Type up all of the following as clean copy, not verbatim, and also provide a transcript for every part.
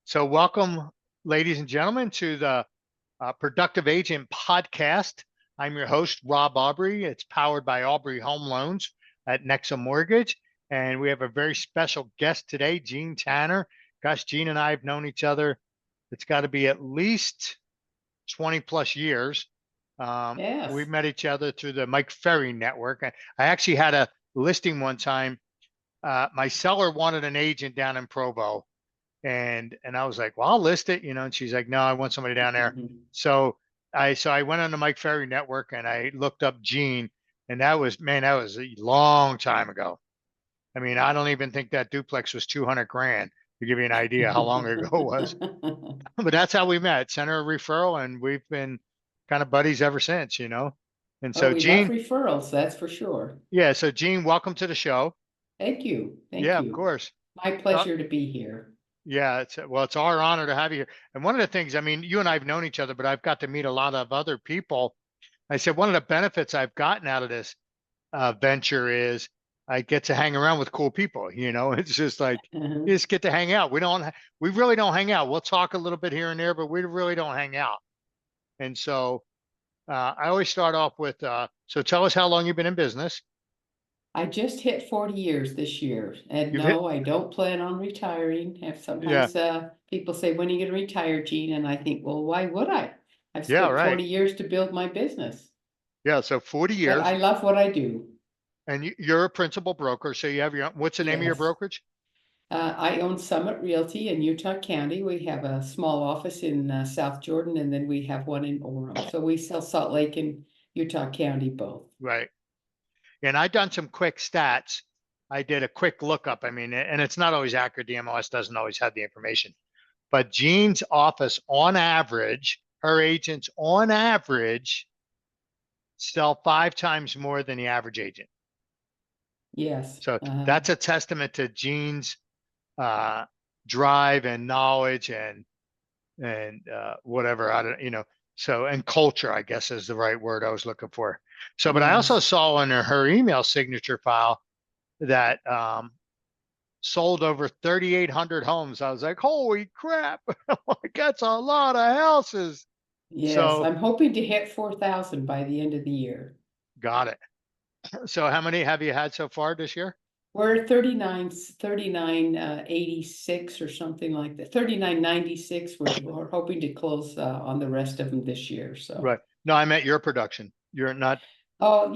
So, welcome, ladies and gentlemen, to the Productive Agent Podcast. I'm your host, Rob Aubrey. It's powered by Aubrey Home Loans at Nexa Mortgage. And we have a very special guest today, Gene Tanner. Gosh, Gene and I have known each other. It's got to be at least 20 plus years. We Yes. met each other through the Mike Ferry network. I actually had a listing one time. My seller wanted an agent down in Provo. And I was like, well, I'll list it, and she's like, no, I want somebody down there. Mhm. So I went on the Mike Ferry network and I looked up Gene, and that was a long time ago. I mean, I don't even think that duplex was 200 grand, to give you an idea how long ago it was. But that's how we met, sent her a referral, and we've been kind of buddies ever since. And Oh, so we love Gene, referrals, that's for sure. yeah, so Gene, welcome to the show. Thank you. Thank Yeah, of you. course. My Uh, pleasure to be here. Yeah, it's our honor to have you here. And one of the things, I mean, you and I have known each other, but I've got to meet a lot of other people. I said one of the benefits I've gotten out of this venture is I get to hang around with cool people. It's just like you Uh-huh. just get to hang out. We really don't hang out. We'll talk a little bit here and there, but we really don't hang out. And so I always start off with, so tell us how long you've been in business. I just hit 40 years this year, and You've hit, no, I don't plan on retiring. Have yeah, sometimes people say, "When are you going to retire, Gene?" And I think, well, why would I? I've yeah, spent right. 40 years to build my business, Yeah, so 40 but years, I love what I do. and you're a principal broker, so you have your own, what's the name of your Yes. brokerage? I own Summit Realty in Utah County. We have a small office in South Jordan, and then we have one in Orem. So we sell Salt Lake and Utah County both. Right. And I done some quick stats. I did a quick lookup. I mean, and it's not always accurate. The MLS doesn't always have the information. But Jean's office, on average, her agents on average sell 5 times more than the average agent. Yes. So that's a testament to Jean's uh, drive and knowledge and whatever. I don't, so, and culture, I guess, is the right word I was looking for. So, but I also Yes. saw in her email signature file that sold over 3,800 homes. I was like, holy crap, like, that's a lot of houses. Yes. So I'm hoping to hit 4,000 by the end of the year. got it. So how many have you had so far this year? We're 39, 86 or something like that. 39.96. We're hoping to close on the rest of them this year. So. Right. No, I meant your production. You're not. Oh,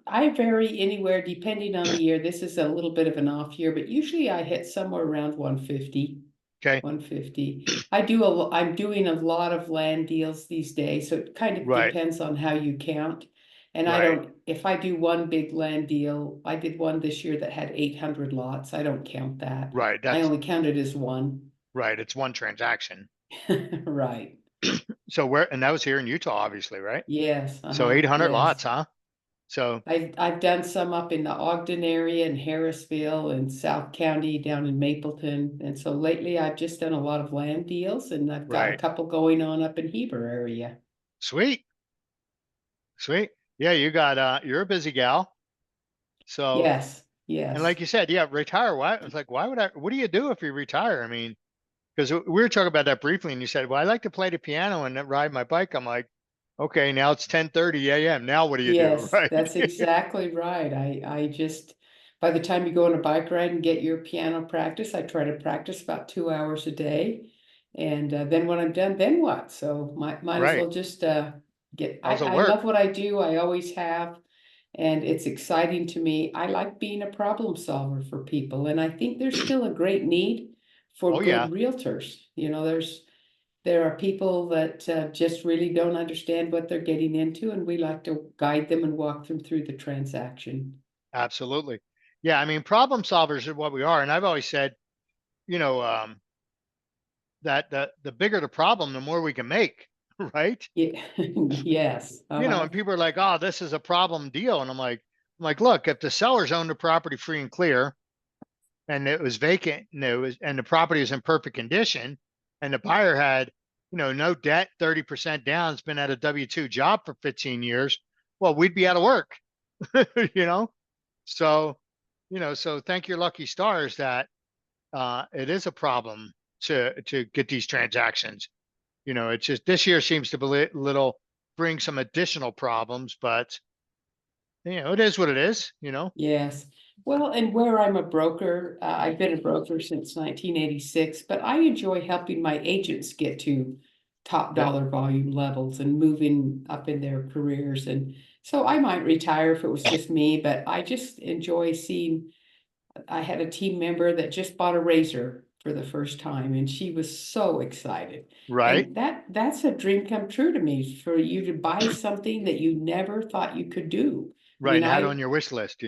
I vary anywhere depending on the year. This is a little bit of an off year, but usually I hit somewhere around 150. Okay. 150. I'm doing a lot of land deals these days, so it kind of Right. depends on how you count. And Right. if I do one big land deal, I did one this year that had 800 lots. I don't count that. Right. I That's only count it as one. right. It's one transaction. Right. So and that was here in Utah, obviously, right? Yes. So Uh-huh. 800 lots, Yes. huh? So I've done some up in the Ogden area and Harrisville and South County down in Mapleton. And so lately I've just done a lot of land deals, and I've got a right. couple going on up in Heber area. Sweet. Sweet. Yeah, you're a busy gal. So, Yes, and yes, like you said, yeah, retire. Why? It's like, what do you do if you retire? I mean, because we were talking about that briefly, and you said, well, I like to play the piano and then ride my bike. I'm like, okay, now it's 10:30 a.m. Now what do you do? yes, Right. that's exactly right. By the time you go on a bike ride and get your piano practice, I try to practice about 2 hours a day. And then when I'm done, then what? So might as Right. well just Also I love work. what I do. I always have. And it's exciting to me. I like being a problem solver for people. And I think there's still a great need for Oh, good yeah, realtors. There are people that just really don't understand what they're getting into, and we like to guide them and walk them through the transaction. absolutely. Yeah. I mean, problem solvers are what we are. And I've always said, you know, that the bigger the problem, the more we can make. Right. Yeah. Yes. And people are like, oh, this is a problem deal. And I'm like, look, if the sellers own the property free and clear, and it was vacant, and the property was in perfect condition, and the buyer had, no debt, 30% down, has been at a W-2 job for 15 years, well, we'd be out of work, you know? So, so thank your lucky stars that it is a problem to get these transactions. It's just this year seems to be little bring some additional problems, but it is what it is. Yes. Well, and where I'm a broker, I've been a broker since 1986, but I enjoy helping my agents get to top Yep. dollar volume levels and moving up in their careers. And so I might retire if it was just me, but I just enjoy seeing. I had a team member that just bought a razor for the first time, and she was so excited. Right. And that's a dream come true to me, for you to buy something that you never thought you could do. I Right. mean, And had on your wish list.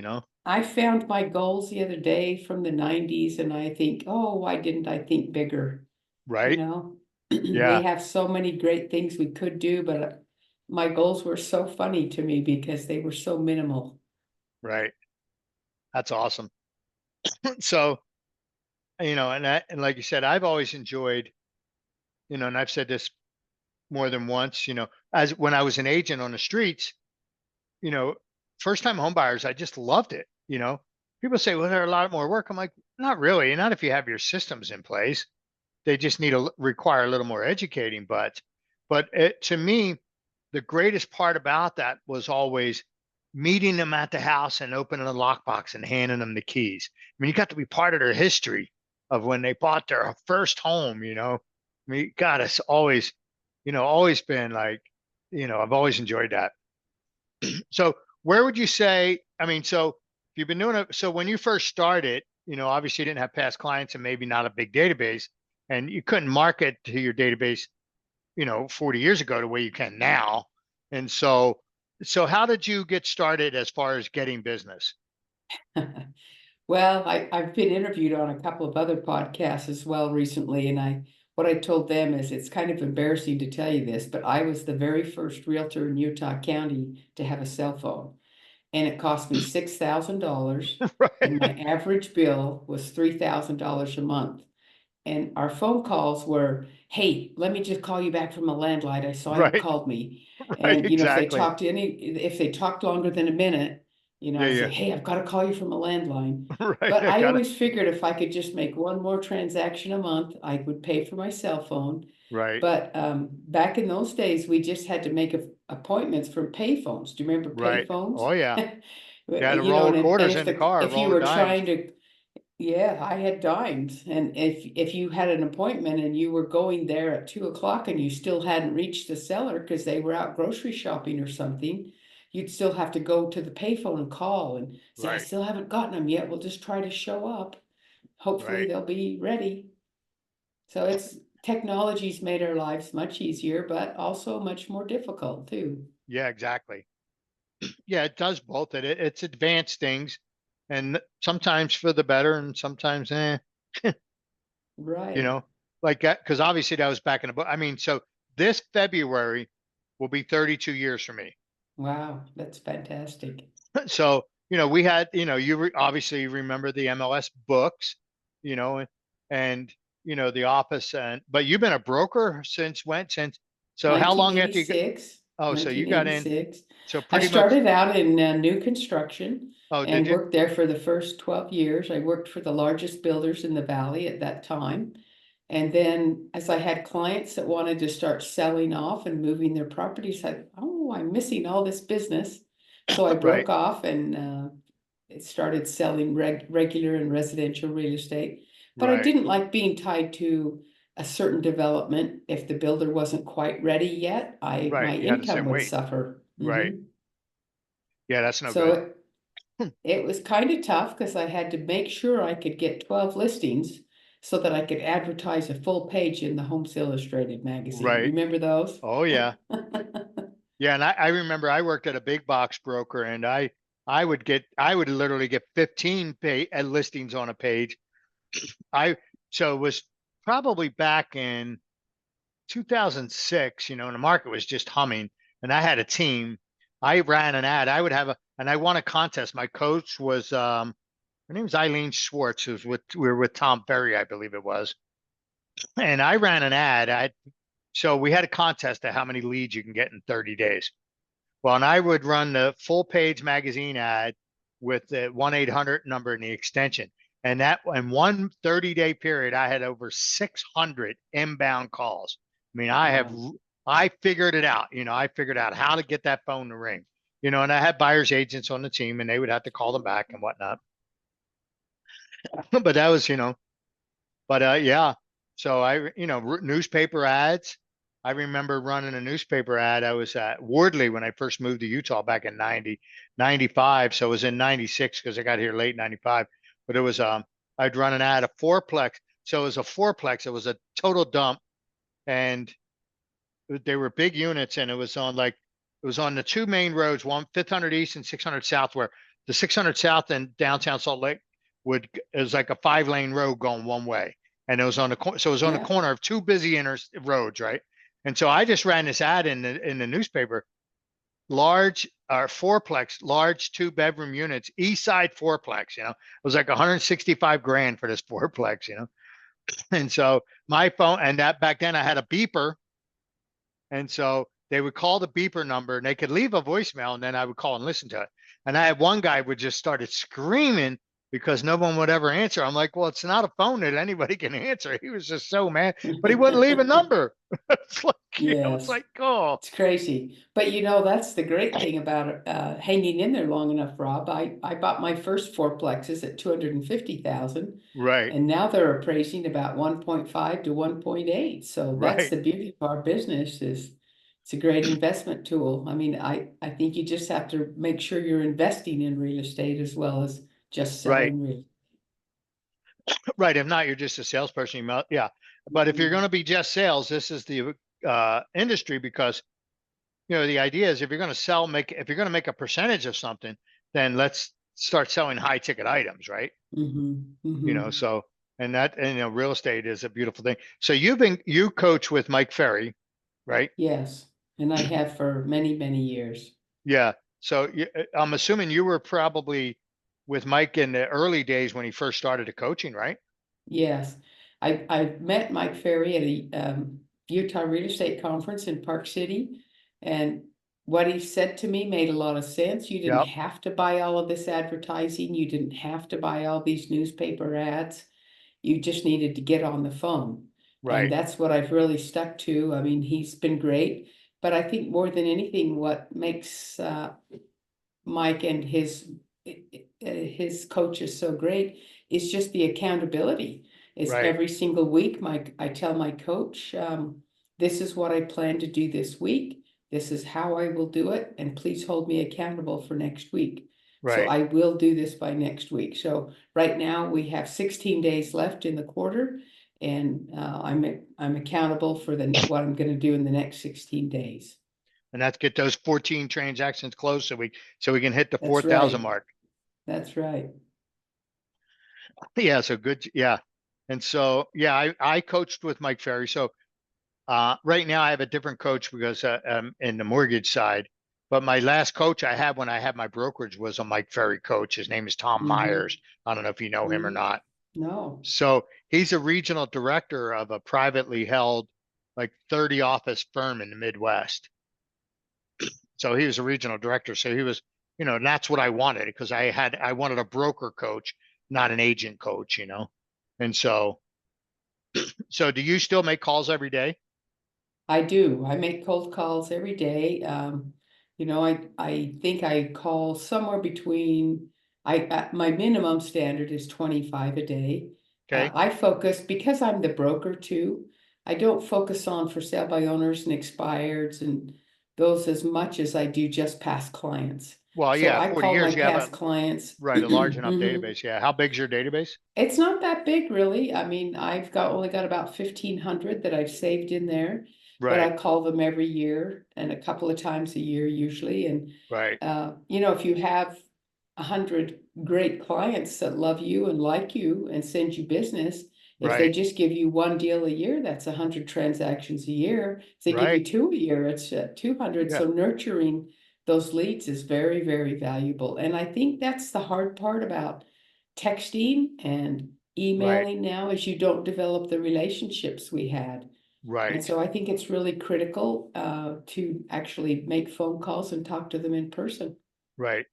I found my goals the other day from the 90s, and I think, oh, why didn't I think bigger? You Right. know, Yeah. we have so many great things we could do, but my goals were so funny to me because they were so minimal. Right. That's awesome. So, and like you said, I've always enjoyed, and I've said this more than once, as when I was an agent on the streets, you know, first time home buyers, I just loved it. People say, well, there's a lot more work. I'm like, not really. Not if you have your systems in place. They just need to require a little more educating. But to me, the greatest part about that was always meeting them at the house and opening the lockbox and handing them the keys. I mean, you got to be part of their history of when they bought their first home. I mean, God, it's always been like, I've always enjoyed that. So where would you say, I mean, so you've been doing it. So when you first started, obviously you didn't have past clients and maybe not a big database, and you couldn't market to your database, 40 years ago the way you can now. And so how did you get started as far as getting business? Well, I've been interviewed on a couple of other podcasts as well recently, and what I told them is it's kind of embarrassing to tell you this, but I was the very first realtor in Utah County to have a cell phone, and it cost me $6,000, and my Right. average bill was $3,000 a month. And our phone calls were, hey, let me just call you back from a landline. I saw you Right. called me. Right. And Exactly. if they talked longer than a minute, Yeah. I'd say, Yeah. hey, I've got to call you from a landline. Right. But I I got it. always figured if I could just make one more transaction a month, I would pay for my cell phone. Right. But back in those days, we just had to make appointments from payphones. Do you remember Right. phones? Oh yeah. You had to roll And quarters if in the car, if you roll the were dimes. trying to, yeah, I had dimes. And if you had an appointment and you were going there at 2 o'clock and you still hadn't reached the seller because they were out grocery shopping or something, you'd still have to go to the payphone and call and say, I Right. still haven't gotten them yet. We'll just try to show up. Hopefully Right. they'll be ready. So technology's made our lives much easier, but also much more difficult too. Yeah, exactly. Yeah, it does both. It's advanced things, and sometimes for the better, and sometimes, you Right. know, like that. Because obviously that was back in the book. I mean, so this February will be 32 years for me. Wow, that's fantastic. So we had, obviously remember the MLS books, you know, and the office, and but you've been a broker since when? Since so how long after you got? 1986, Oh, so you got in? 1986. So I pretty much. started out in new construction Oh, did and you? worked there for the first 12 years. I worked for the largest builders in the valley at that time. And then as I had clients that wanted to start selling off and moving their properties, I'm missing all this business. So I Right. broke off and started selling regular and residential real estate. But I Right. didn't like being tied to a certain development. If the builder wasn't quite ready yet, my Right. You had to income sit would wait. suffer. Right. Yeah, that's no So good. it was kind of tough because I had to make sure I could get 12 listings so that I could advertise a full page in the Homes Illustrated magazine. Right. Remember those? Oh yeah. Yeah, and I remember I worked at a big box broker, and I would literally get 15 listings on a page. I so it was probably back in 2006, and the market was just humming, and I had a team. I ran an ad. I would have and I won a contest. My coach was her name was Eileen Schwartz, we were with Tom Ferry, I believe it was. And I ran an ad. So we had a contest of how many leads you can get in 30 days. Well, and I would run the full page magazine ad with the 1-800 number and the extension. And that in one 30-day period, I had over 600 inbound calls. I mean, Wow. I figured it out. I figured out how to get that phone to ring. And I had buyer's agents on the team, and they would have to call them back and whatnot. But that was, but yeah. So newspaper ads. I remember running a newspaper ad. I was at Wardley when I first moved to Utah back in 95. So it was in 96 because I got here late 95. But it was I'd run an ad, a fourplex. So it was a fourplex. It was a total dump, and they were big units, and it was on the two main roads, one 500 East and 600 South, where the 600 South and downtown Salt Lake it was like a 5-lane road going one way, and it was on so it was on the Yeah. corner of two busy roads, right? And so I just ran this ad in the newspaper, large fourplex, large 2-bedroom units, East Side fourplex. It was like 165 grand for this fourplex. And so my phone, and that back then I had a beeper, and so they would call the beeper number and they could leave a voicemail, and then I would call and listen to it. And I had one guy would just started screaming because no one would ever answer. I'm like, well, it's not a phone that anybody can answer. He was just so mad, but he wouldn't leave a number. It's like, it's Yes. like, oh, It's crazy. But that's the great thing about hanging in there long enough, Rob. I bought my first fourplexes at 250,000, right, and now they're appraising about 1.5 to 1.8. So that's right, the beauty of our business is it's a great investment tool. I mean, I think you just have to make sure you're investing in real estate as well as just right, selling real. right. If not, you're just a salesperson. Yeah. But if you're going Mhm. to be just sales, this is the industry, because the idea is if you're going to if you're going to make a percentage of something, then let's start selling high ticket items, right? Mhm. Mhm. So, and real estate is a beautiful thing. So you coach with Mike Ferry, right? Yes. And I have for many, many years. Yeah. So I'm assuming you were probably with Mike in the early days when he first started the coaching, right? Yes, I met Mike Ferry at a Utah Real Estate Conference in Park City, and what he said to me made a lot of sense. You didn't Yep. have to buy all of this advertising. You didn't have to buy all these newspaper ads. You just needed to get on the phone. And Right. that's what I've really stuck to. I mean, he's been great, but I think more than anything, what makes Mike and his coach is so great is just the accountability. Is Right. every single week, I tell my coach, this is what I plan to do this week. This is how I will do it, and please hold me accountable for next week. So Right. I will do this by next week. So right now we have 16 days left in the quarter, and I'm accountable for what I'm going to do in the next 16 days. And that's get those 14 transactions closed so we can hit the That's 4,000 right. mark. That's right. Yeah. So good. Yeah. And so, yeah, I coached with Mike Ferry. So right now I have a different coach because in the mortgage side. But my last coach I had when I had my brokerage was a Mike Ferry coach. His name is Tom Mm-hmm. Myers. I don't know if you know him or Mm-hmm. not. No. So he's a regional director of a privately held, like 30 office firm in the Midwest. So he was a regional director. So he was, and that's what I wanted because I wanted a broker coach, not an agent coach. And so do you still make calls every day? I do. I make cold calls every day. I think I call somewhere between my minimum standard is 25 a day. Okay. I focus because I'm the broker too. I don't focus on for sale by owners and expireds and those as much as I do just past clients. Well, So yeah, I 40 call my years, you have past clients. right, a large enough Mhm. database. Yeah. How big's your database? It's not that big, really. I mean, only got about 1,500 that I've saved in there, but Right. I call them every year and a couple of times a year usually. And Right. if you have 100 great clients that love you and like you and send you business, if they Right. just give you one deal a year, that's 100 transactions a year. If they give Right. you two a year, it's 200. Yeah. So nurturing those leads is very, very valuable. And I think that's the hard part about texting and Right. emailing now is you don't develop the relationships we had. And Right. so I think it's really critical to actually make phone calls and talk to them in person. Right.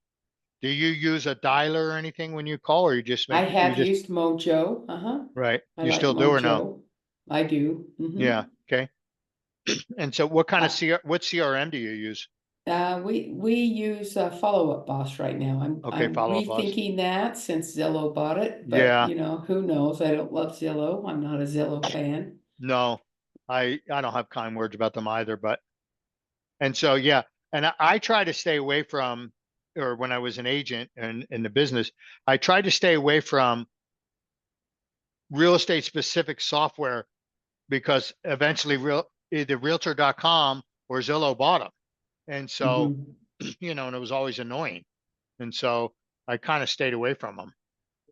Do you use a dialer or anything when you call, or you just I make you have just used Mojo. right? I You like still do or no? Mojo. I do. Yeah. Okay. And so, what kind of Uh, what CRM do you use? we use Follow Up Boss right now. Okay, I'm Follow Up Boss. rethinking that since Zillow bought it, but Yeah. who knows? I don't love Zillow. I'm not a Zillow fan. No, I don't have kind words about them either. But and so yeah, and I try to stay away from, or when I was an agent and in the business, I tried to stay away from real estate specific software because eventually either realtor.com or Zillow bought them. And so, Hmm. and it was always annoying. And so I kind of stayed away from them.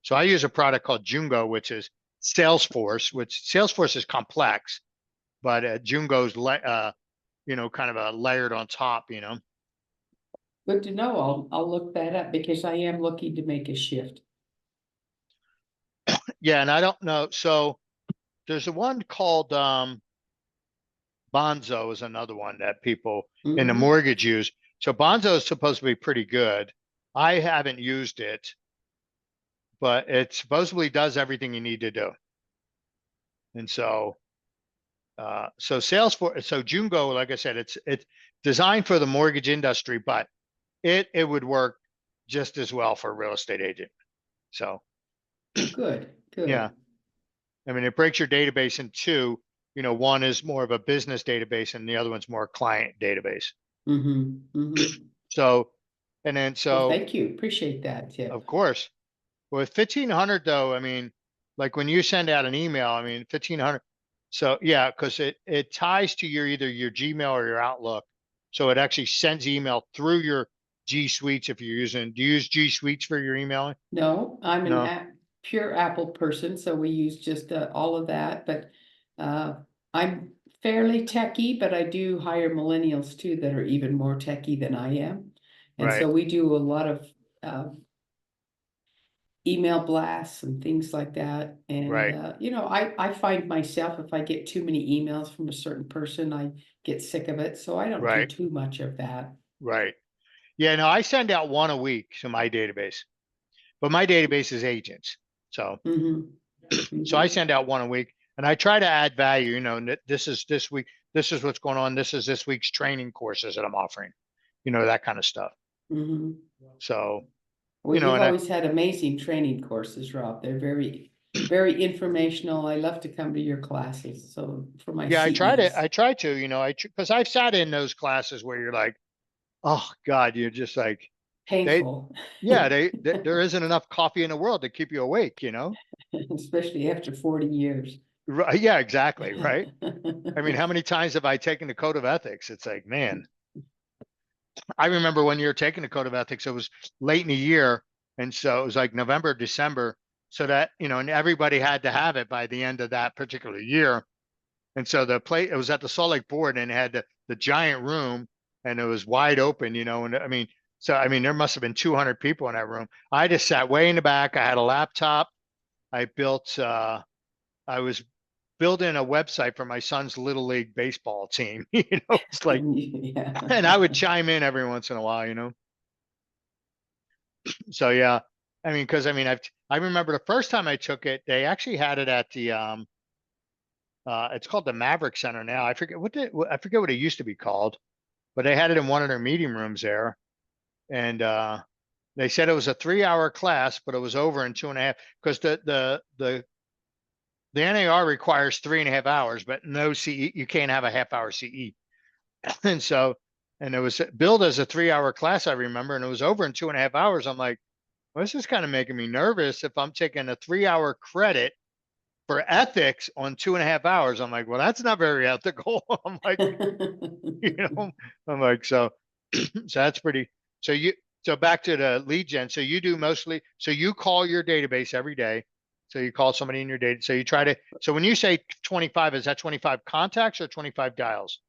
So I use a product called Jungo, which is Salesforce, which Salesforce is complex, but Jungo's, kind of a layered on top. Good to know. I'll look that up because I am looking to make a shift. Yeah. And I don't know. So there's a one called Bonzo is another one that people in the Hmm. mortgage use. So Bonzo is supposed to be pretty good. I haven't used it, but it supposedly does everything you need to do. And so Salesforce, so Jungo, like I said, it's designed for the mortgage industry, but it would work just as well for a real estate agent. So Well, good, yeah, good. I mean, it breaks your database in two. One is more of a business database, and the other one's more client database. Hmm. Hmm. So, and then Well, so thank you. Appreciate that of tip. course, with 1,500 though, I mean, like when you send out an email, I mean, 1,500. So yeah, because it ties to either your Gmail or your Outlook. So it actually sends email through your G Suites if you're using. Do you use G Suites for your emailing? No, I'm an No. app, pure Apple person, so we use just all of that. But uh, I'm fairly techy, but I do hire millennials too that are even more techy than I am. And Right. so we do a lot of uh, email blasts and things like that. And Right. I find myself if I get too many emails from a certain person, I get sick of it. So I don't do Right. too much of that. Right. Yeah. No, I send out one a week to my database, but my database is agents. Hmm. So I Hmm. send out one a week, and I try to add value. This is this week. This is what's going on. This is this week's training courses that I'm offering. That kind of stuff. Hmm. So, Well, you've and always had amazing training courses, Rob. They're very informational. I love to come to your classes. So for my yeah, I try to, CEs, I try to, because I've sat in those classes where you're like, oh God, you're just like, they, painful, yeah, there isn't enough coffee in the world to keep you awake. especially after 40 years. Right. Yeah, exactly. Right. I mean, how many times have I taken the code of ethics? It's like, man, I remember when you were taking the code of ethics, it was late in the year. And so it was like November, December. So that, and everybody had to have it by the end of that particular year. And so it was at the Salt Lake board and it had the giant room and it was wide open. And I mean, there must have been 200 people in that room. I just sat way in the back. I had a laptop. I I was building a website for my son's little league baseball team. It's like, Yeah. and I would chime in every once in a while. So yeah, I mean, because I remember the first time I took it, they actually had it at the it's called the Maverick Center now. I forget what it used to be called, but they had it in one of their meeting rooms there, and they said it was a 3 hour class, but it was over in 2.5 because the NAR requires 3.5 hours, but no CE, you can't have a half hour CE, and so. And it was billed as a 3 hour class, I remember, and it was over in 2.5 hours. I'm like, well, this is kind of making me nervous if I'm taking a 3 hour credit for ethics on 2.5 hours. I'm like, well, that's not very ethical. I'm like, you know, I'm like, so that's pretty. So so back to the lead gen. So you do mostly, so you call your database every day. So you call somebody in your data. So you try to, so when you say 25, is that 25 contacts or 25 dials?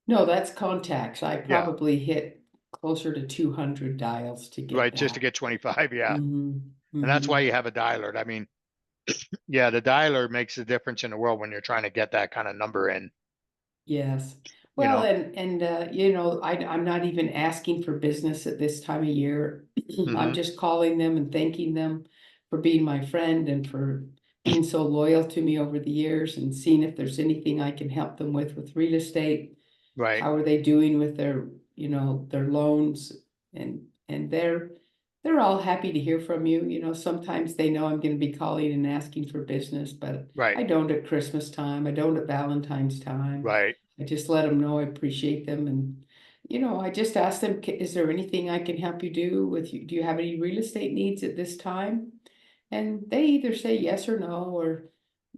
No, that's contacts. I Yeah. probably hit closer to 200 dials to get Right. Just to that. get 25. Yeah. Hmm. And that's why Hmm. you have a dialer. I mean, yeah, the dialer makes a difference in the world when you're trying to get that kind of number in. Yes. you Well, know. I'm not even asking for business at this time of year. I'm Hmm. just calling them and thanking them for being my friend and for being so loyal to me over the years and seeing if there's anything I can help them with real estate. Right, How are they doing with their loans? And they're all happy to hear from you. Sometimes they know I'm going to be calling and asking for business, but right, I don't at Christmas time. I don't at Valentine's time. right, I just let them know I appreciate them. And, I just ask them, is there anything I can help you do with you? Do you have any real estate needs at this time? And they either say yes or no, or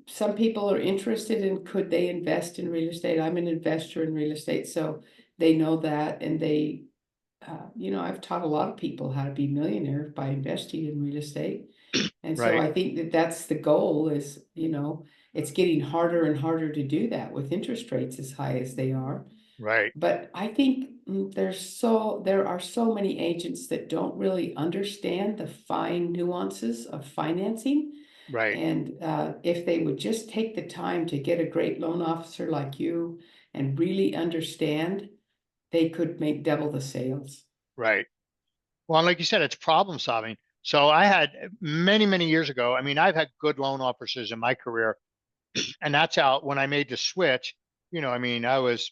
some people are interested in could they invest in real estate. I'm an investor in real estate, so they know that. And I've taught a lot of people how to be millionaire by investing in real estate. And so right, I think that that's the goal is, it's getting harder and harder to do that with interest rates as high as they are. right, But I think there are so many agents that don't really understand the fine nuances of financing. right, And if they would just take the time to get a great loan officer like you and really understand, they could make double the sales. right. Well, like you said, it's problem solving. So I had many, many years ago, I mean, I've had good loan officers in my career, and that's how when I made the switch, I mean, I was,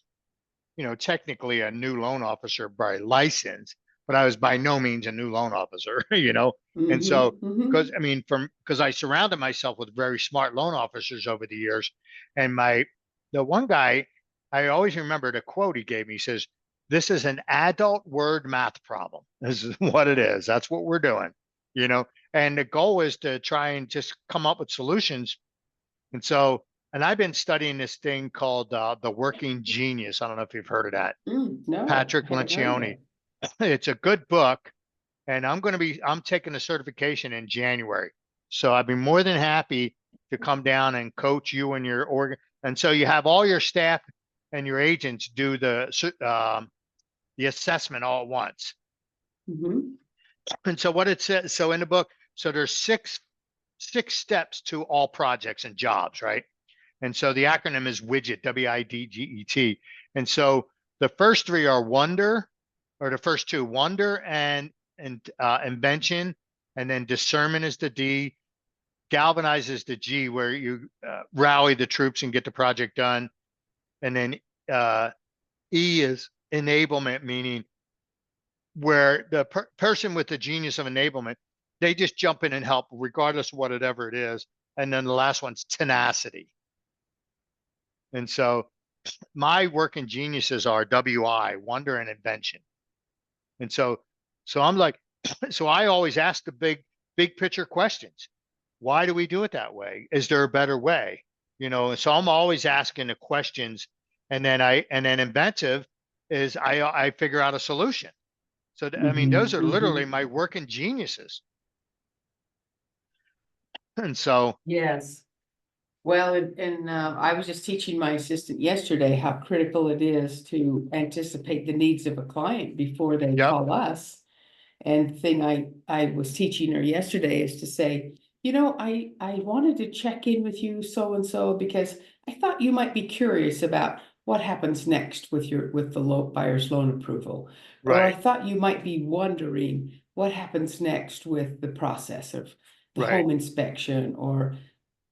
technically a new loan officer by license, but I was by no means a new loan officer, And so, because I mean, because I surrounded myself with very smart loan officers over the years, and the one guy, I always remember the quote he gave me. He says, "This is an adult word math problem. This is what it is. That's what we're doing, you know." And the goal is to try and just come up with solutions. And so, and I've been studying this thing called the Working Genius. I don't know if you've heard of that. No, I Patrick haven't heard of Lencioni. it. It's a good book, and I'm taking the certification in January. So I'd be more than happy to come down and coach you and your org. And so you have all your staff and your agents do the assessment all at once. Mhm. And so what it says, so in the book, so there's six steps to all projects and jobs, right? And so the acronym is WIDGET, WIDGET. And so the first three are wonder, or the first two, wonder and invention, and then discernment is the D, galvanize is the G, where you rally the troops and get the project done, and then uh, E is enablement, meaning where the person with the genius of enablement, they just jump in and help regardless of whatever it is. And then the last one's tenacity. And so my working geniuses are WI, wonder and invention. And so I'm like, so I always ask the big picture questions. Why do we do it that way? Is there a better way? And so I'm always asking the questions, and then inventive is I figure out a solution. So I mean, those Mhm. are literally Mhm. my working geniuses. And so, Yes. Well, I was just teaching my assistant yesterday how critical it is to anticipate the needs of a client before they yep, call us. And the thing I was teaching her yesterday is to say, I wanted to check in with you so and so because I thought you might be curious about what happens next with the buyer's loan approval. Or I right, thought you might be wondering what happens next with the process of the right, home inspection, or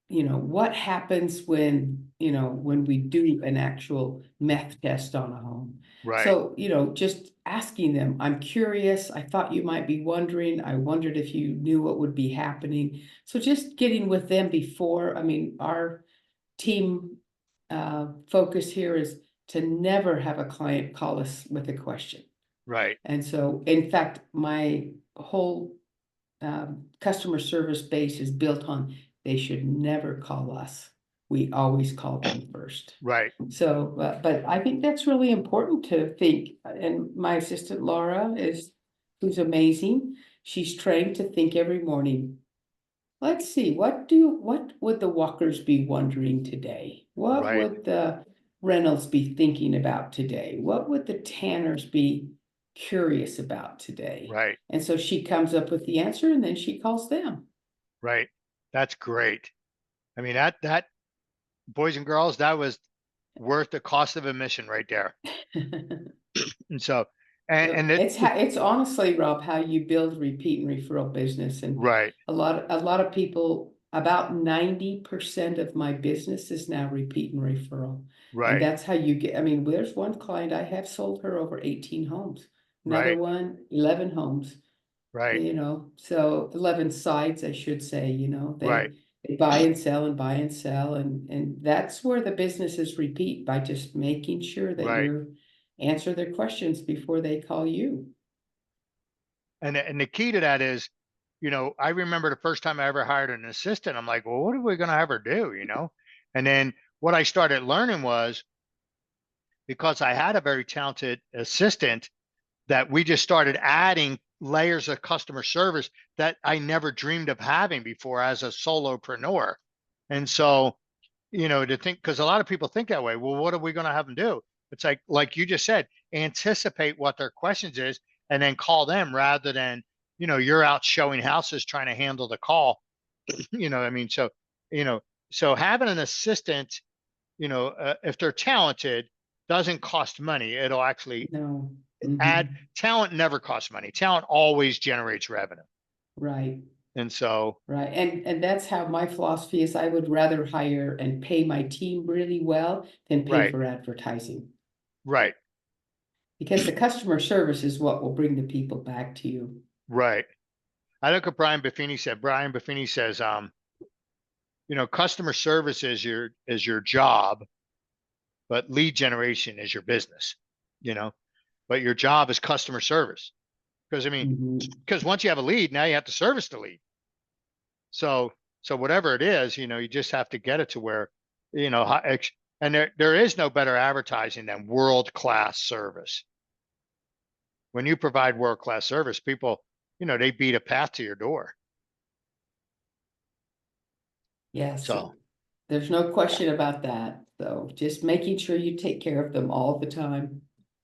what happens when we do an actual meth test on a home. right, So, just asking them, I'm curious, I thought you might be wondering, I wondered if you knew what would be happening. So just getting with them before, I mean, our team focus here is to never have a client call us with a question. right, And so, in fact, my whole customer service base is built on they should never call us. We always call them first. right, So, but I think that's really important to think. And my assistant Laura who's amazing. She's trained to think every morning. Let's see, what would the Walkers be wondering today? What right, would the Reynolds be thinking about today? What would the Tanners be curious about today? right, And so she comes up with the answer and then she calls them. right. That's great. I mean, that boys and girls, that was worth the cost of admission right there. And so, and It's honestly, Rob, how you build repeat and referral business. And right, a lot of people, about 90% of my business is now repeat and referral. And right, that's how you get, I mean, there's one client I have sold her over 18 homes. Another right, one, 11 homes, right, so 11 sites, I should say, right, they buy and sell and buy and sell. And that's where the businesses repeat, by just making sure that right. you're answer their questions before they call you. And the key to that is, I remember the first time I ever hired an assistant. I'm like, well, what are we going to have her do? And then what I started learning was, because I had a very talented assistant, that we just started adding layers of customer service that I never dreamed of having before as a solopreneur. And so, to think, because a lot of people think that way. Well, what are we going to have them do? It's like you just said, anticipate what their questions is and then call them, rather than, you're out showing houses trying to handle the call. I mean, you know, so having an assistant, if they're talented, doesn't cost money. It'll actually No. add. Mm-hmm. Talent never costs money. Talent always generates revenue. Right. And so, Right. And that's how my philosophy is. I would rather hire and pay my team really well than pay right, for advertising, right, because the customer service is what will bring the people back to you. right. I look at Brian Buffini said. Brian Buffini says, customer service is your job, but lead generation is your business. You know, but your job is customer service. Because I mean, Mhm. because once you have a lead, now you have to service the lead. So whatever it is, you just have to get it to where, and there is no better advertising than world class service. When you provide world class service, people, they beat a path to your door. Yes, So there's no question about that. So just making sure you take care of them all the time,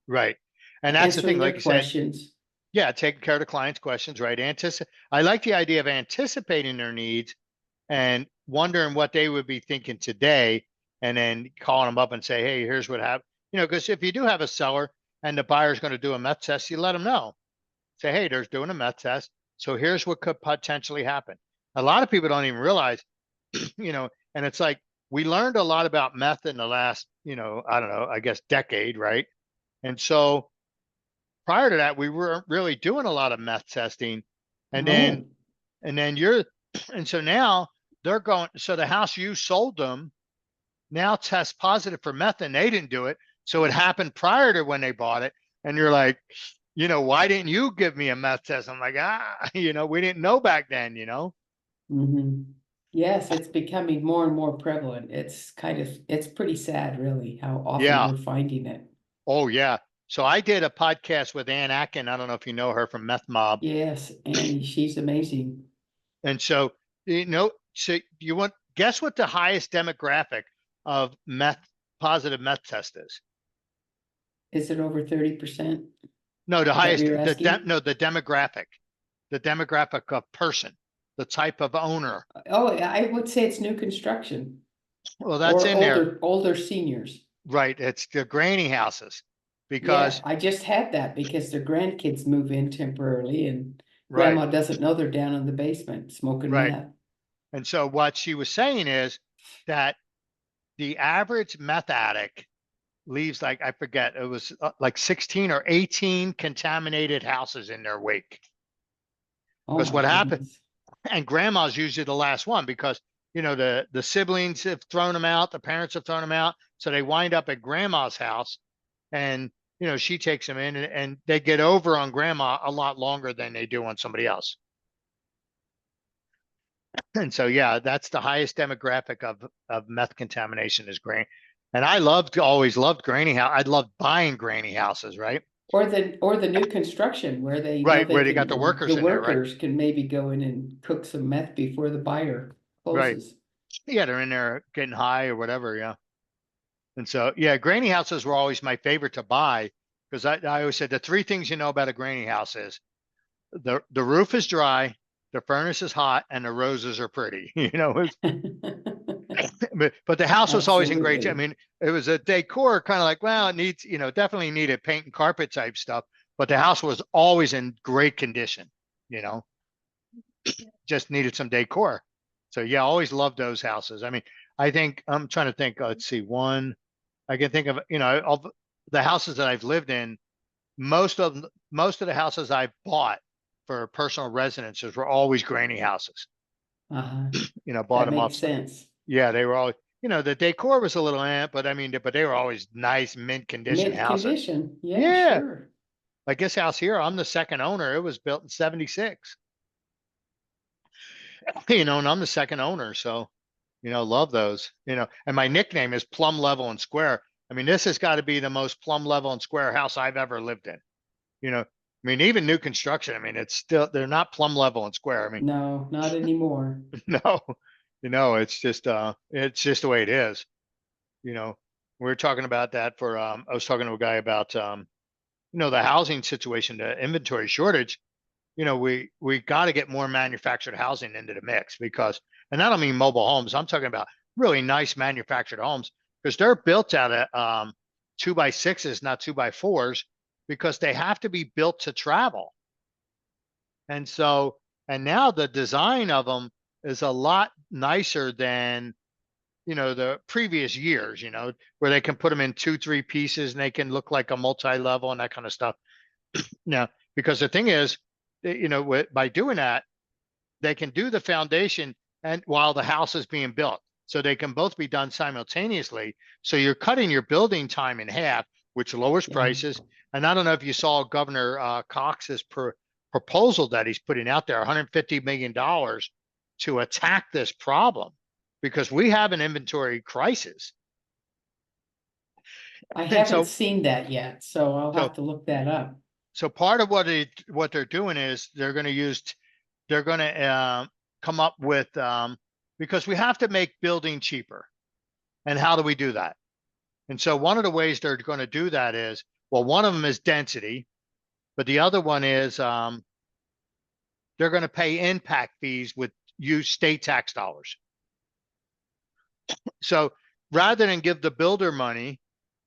right, and that's the thing. answering Like their you said, questions. yeah, taking care of the client's questions, right? I like the idea of anticipating their needs and wondering what they would be thinking today, and then calling them up and say, hey, here's what happened. Because if you do have a seller and the buyer's going to do a meth test, you let them know. Say, hey, there's doing a meth test. So here's what could potentially happen. A lot of people don't even realize, and it's like, we learned a lot about meth in the last, I don't know, I guess decade, right? And so prior to that, we weren't really doing a lot of meth testing. And then No. and then you're and so now they're going, so the house you sold them now tests positive for meth, and they didn't do it. So it happened prior to when they bought it. And you're like, why didn't you give me a meth test? I'm like, we didn't know back then. Mm-hmm. Yes, it's becoming more and more prevalent. It's pretty sad, really, how often Yeah. we're finding it. Oh yeah. So I did a podcast with Ann Akin. I don't know if you know her from Meth Mob. Yes, Annie, she's amazing. And so you want, guess what the highest demographic of positive meth test is? Is it over 30%? No, the Is that what highest, you're asking? no, the demographic of person, the type of owner. Oh, I would say it's new construction Well, that's or in there, older seniors. right? It's the granny houses, Yeah, because I just had that because their grandkids move in temporarily and right, grandma doesn't know they're down in the basement smoking right. meth. And so what she was saying is that the average meth addict leaves, like, I forget, it was like 16 or 18 contaminated houses in their wake. Oh Because my what happened, goodness. and grandma's usually the last one, because the siblings have thrown them out, the parents have thrown them out, so they wind up at grandma's house, and she takes them in, and they get over on grandma a lot longer than they do on somebody else. And so yeah, that's the highest demographic of meth contamination is grain. And I always loved granny house. I loved buying granny houses, right? Or the new construction where they know Right, where they got the the workers in there, right? workers can maybe go in and cook some meth before the buyer Right. closes. Yeah, they're in there getting high or whatever. Yeah. And so, yeah, granny houses were always my favorite to buy, because I always said the three things you know about a granny house is the roof is dry, the furnace is hot, and the roses are pretty. but the house was always in great shape. I Absolutely. mean, it was a decor kind of like, well, it needs, definitely needed paint and carpet type stuff, but the house was always in great condition, you know, just needed some decor. So yeah, I always loved those houses. I mean, I think I'm trying to think, let's see, one I can think of, of the houses that I've lived in, most of the houses I bought for personal residences were always granny houses. Uh-huh. Bought That them makes up. sense. Yeah, they were all, the decor was a little but I mean, but they were always nice, mint condition Mint houses. condition. Yeah, Yeah. sure. Like this house here, I'm the second owner. It was built in 76, and I'm the second owner. So, love those, and my nickname is Plumb Level and Square. I mean, this has got to be the most plumb level and square house I've ever lived in. I mean, even new construction, I mean, they're not plumb level and square. I mean, No, not anymore. no, it's just the way it is. You know, we were talking about that I was talking to a guy about, the housing situation, the inventory shortage. We got to get more manufactured housing into the mix and I don't mean mobile homes. I'm talking about really nice manufactured homes because they're built out of 2x6s, not 2x4s, because they have to be built to travel. And so, and now the design of them is a lot nicer than, the previous years, where they can put them in 2, 3 pieces and they can look like a multi-level and that kind of stuff. Now, because the thing is, by doing that, they can do the foundation and while the house is being built. So they can both be done simultaneously. So you're cutting your building time in half, which lowers Yeah. prices. And I don't know if you saw Governor Cox's proposal that he's putting out there, $150 million to attack this problem because we have an inventory crisis. I And haven't so, seen that yet, so I'll so, have to look that up. so part of what they're doing is they're going to come up with because we have to make building cheaper. And how do we do that? And so one of the ways they're going to do that is, well, one of them is density, but the other one is they're going to pay impact fees with use state tax dollars. So rather than give the builder money,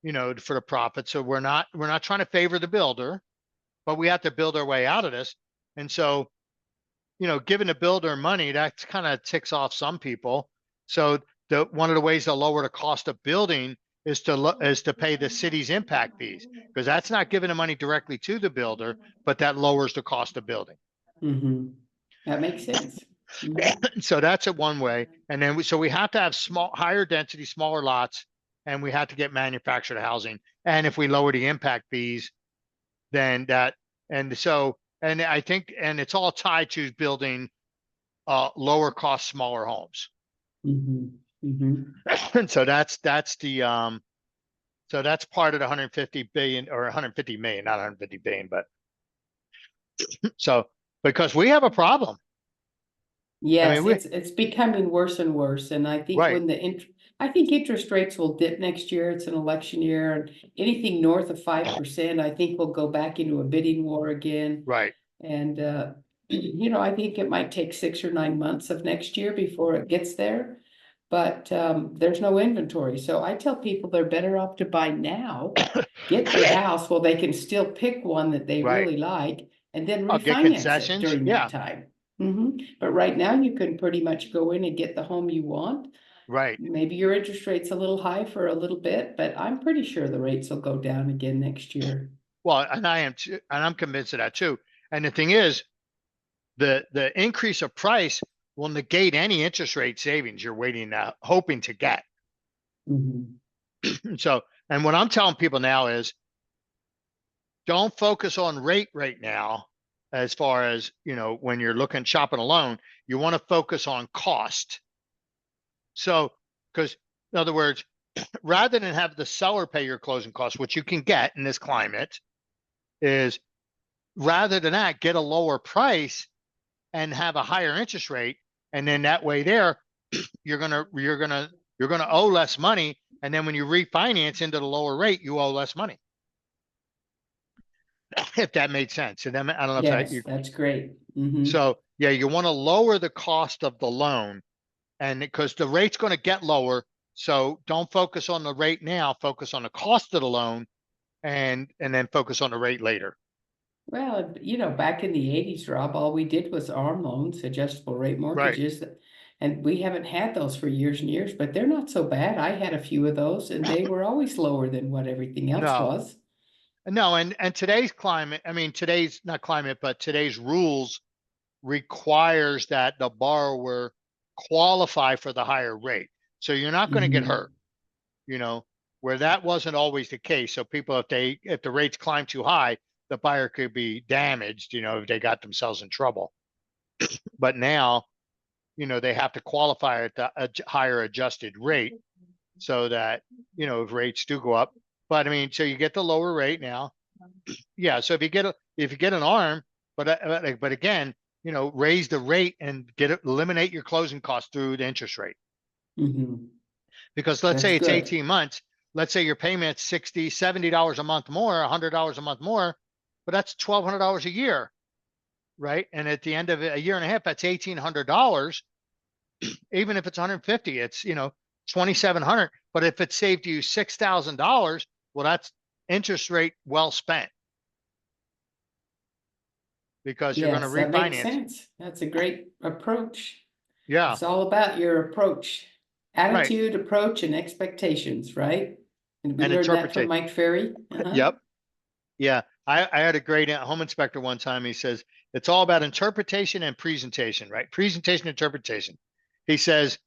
for the profit, so we're not trying to favor the builder, but we have to build our way out of this. And so, giving the builder money, that kind of ticks off some people. So one of the ways to lower the cost of building is to pay the city's impact fees because that's not giving the money directly to the builder, but that lowers the cost of building. Mm-hmm. That makes sense. Mm-hmm. So that's one way. And then so we have to have higher density, smaller lots, and we have to get manufactured housing. And if we lower the impact fees, then and I think, and it's all tied to building lower cost, smaller homes. Mm-hmm. Mm-hmm. And so that's part of the 150 billion or 150 million, not 150 billion, but so because we have a problem. I mean, Yes, it's becoming worse and worse, and I think right, I think interest rates will dip next year. It's an election year, and anything north of 5%, I think we'll go back into a bidding war again. right. And I think it might take 6 or 9 months of next year before it gets there. But there's no inventory, so I tell people they're better off to buy now, get their house while they can still pick one that they Right. really like, and then I'll get refinance it concessions. during that Yeah, time. But right now, you can pretty much go in and get the home you want. right. Maybe your interest rate's a little high for a little bit, but I'm pretty sure the rates will go down again next year. Well, and I am too, and I'm convinced of that too. And the thing is, the increase of price will negate any interest rate savings you're hoping to get. Mhm. So, and what I'm telling people now is don't focus on rate right now as far as, when you're looking shopping a loan, you want to focus on cost. So, because in other words, rather than have the seller pay your closing costs, which you can get in this climate, is rather than that, get a lower price and have a higher interest rate. And then that way there, you're gonna owe less money. And then when you refinance into the lower rate, you owe less money. If that made sense. And then I don't know if that Yes, that's great. so yeah, you want to lower the cost of the loan And because the rate's going to get lower, so don't focus on the rate now, focus on the cost of the loan, and then focus on the rate later. Well, back in the 80s, Rob, all we did was ARM loans, adjustable rate Right. mortgages. And we haven't had those for years and years, but they're not so bad. I had a few of those and they were always lower than what everything else No, was. no. And today's climate, I mean, today's not climate, but today's rules requires that the borrower qualify for the higher rate. So you're not going to get Mhm. hurt, you know, where that wasn't always the case. So people, if the rates climb too high, the buyer could be damaged, if they got themselves in trouble. But now, they have to qualify at the higher adjusted rate so that, if rates do go up. But I mean, so you get the lower rate now. Yeah. So if you get an arm, but again, raise the rate and eliminate your closing costs through the interest rate. Mhm. Because let's That's say it's good. 18 months, let's say your payment's $60, $70 a month more, $100 a month more, but that's $1,200 a year, right? And at the end of a year and a half, that's $1,800. Even if it's 150, it's 2,700. But if it saved you $6,000, well, that's interest rate well spent because you're going to Yes, that makes refinance. sense. That's a great approach. Yeah, It's all about your approach, right. attitude, approach, and expectations, right? And we And learned that from interpretation. Mike Ferry. Yep. Yeah. I had a great home inspector one time. He says it's all about interpretation and presentation, right? Presentation, interpretation. He says,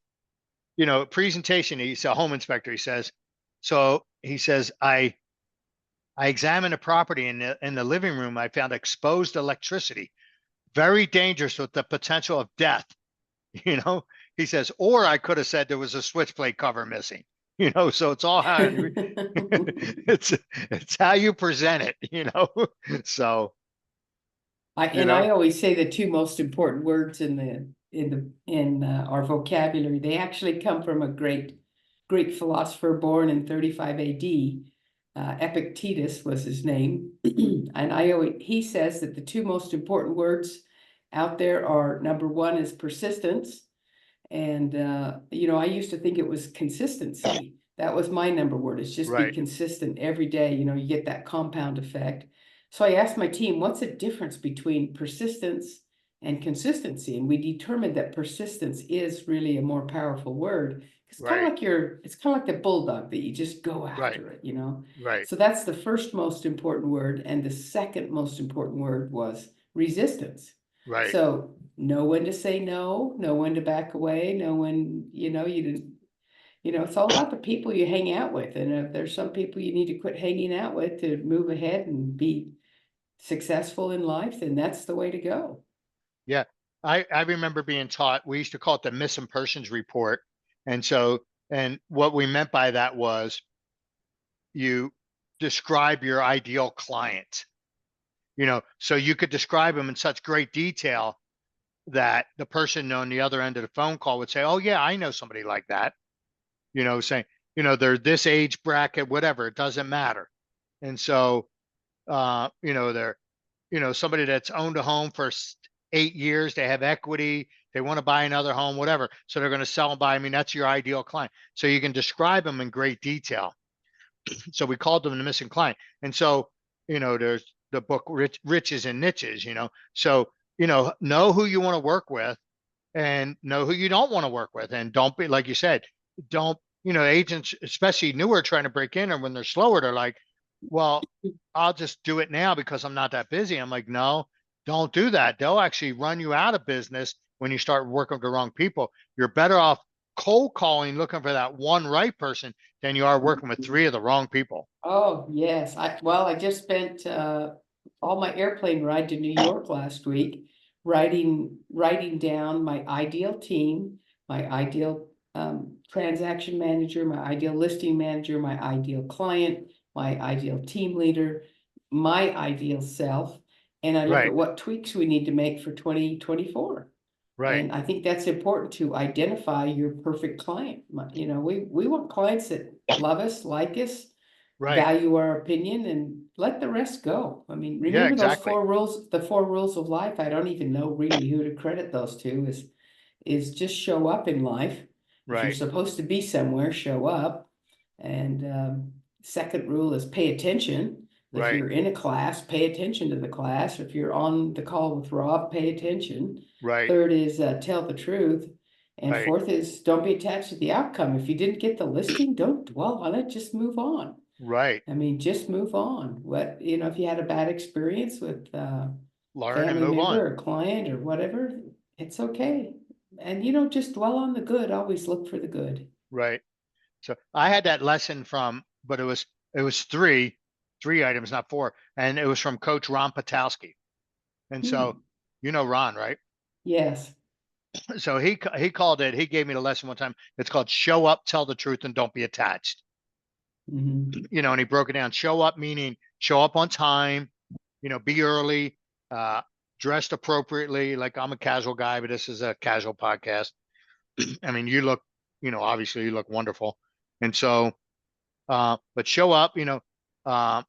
presentation, he's a home inspector. He says, so he says, I examined a property in the living room. I found exposed electricity, very dangerous with the potential of death. You know, he says, or I could have said there was a switchblade cover missing. So it's all how it's how you present it. So I always say the two most important words in our vocabulary, they actually come from a great Greek philosopher born in 35 AD. Epictetus was his name, and he says that the two most important words out there are, number one is persistence, and I used to think it was consistency. That was my number word. It's just be right, consistent every day. You get that compound effect. So I asked my team, what's the difference between persistence and consistency? And we determined that persistence is really a more powerful word. right, It's kind of like the bulldog that you just go right, after it. right, So that's the first most important word. And the second most important word was resistance. right. So know when to say no, know when to back away, know when, you didn't, it's all about the people you hang out with. And if there's some people you need to quit hanging out with to move ahead and be successful in life, then that's the way to go. Yeah. I remember being taught, we used to call it the missing persons report. And what we meant by that was you describe your ideal client, so you could describe them in such great detail that the person on the other end of the phone call would say, oh yeah, I know somebody like that, saying, they're this age bracket, whatever, it doesn't matter. And so, they're, somebody that's owned a home for 8 years, they have equity, they want to buy another home, whatever. So they're going to sell and buy. I mean, that's your ideal client. So you can describe them in great detail. So we called them the missing client. And so, there's the book Riches and Niches, So, know who you want to work with and know who you don't want to work with. And don't be, like you said, don't, agents, especially newer, trying to break in, or when they're slower, they're like, well, I'll just do it now because I'm not that busy. I'm like, no, don't do that. They'll actually run you out of business when you start working with the wrong people. You're better off cold calling, looking for that one right person than you are working with three of the wrong people. Oh, yes. I just spent all my airplane ride to New York last week writing down my ideal team, my ideal transaction manager, my ideal listing manager, my ideal client, my ideal team leader, my ideal self. And I look Right, at what tweaks we need to make for 2024. right, And I think that's important to identify your perfect client. We want clients that love us, like us, right. value our opinion, and let the rest go. I mean, Yeah, remember those exactly. four rules, the four rules of life? I don't even know really who to credit those to. Is is just show up in life. If you're Right. supposed to be somewhere, show up. And second rule is pay attention. If Right. you're in a class, pay attention to the class. If you're on the call with Rob, pay attention. Right. Third is tell the truth. And Right. fourth is don't be attached to the outcome. If you didn't get the listing, don't dwell on it, just move on. Right. I mean, just move on. What, if you had a bad experience with Learn and family move on. member or client or whatever, it's okay. And just dwell on the good, always look for the good. Right. So I had that lesson from, but it was three items, not four, and it was from Coach Ron Patowski. And so, Hmm. Ron, right? Yes. So he called it. He gave me the lesson one time. It's called "Show up, tell the truth, and don't be attached." Hmm. And he broke it down. Show up meaning show up on time. Be early, uh, dressed appropriately. Like I'm a casual guy, but this is a casual podcast. I mean, you look, obviously you look wonderful, and so, but show up, uh,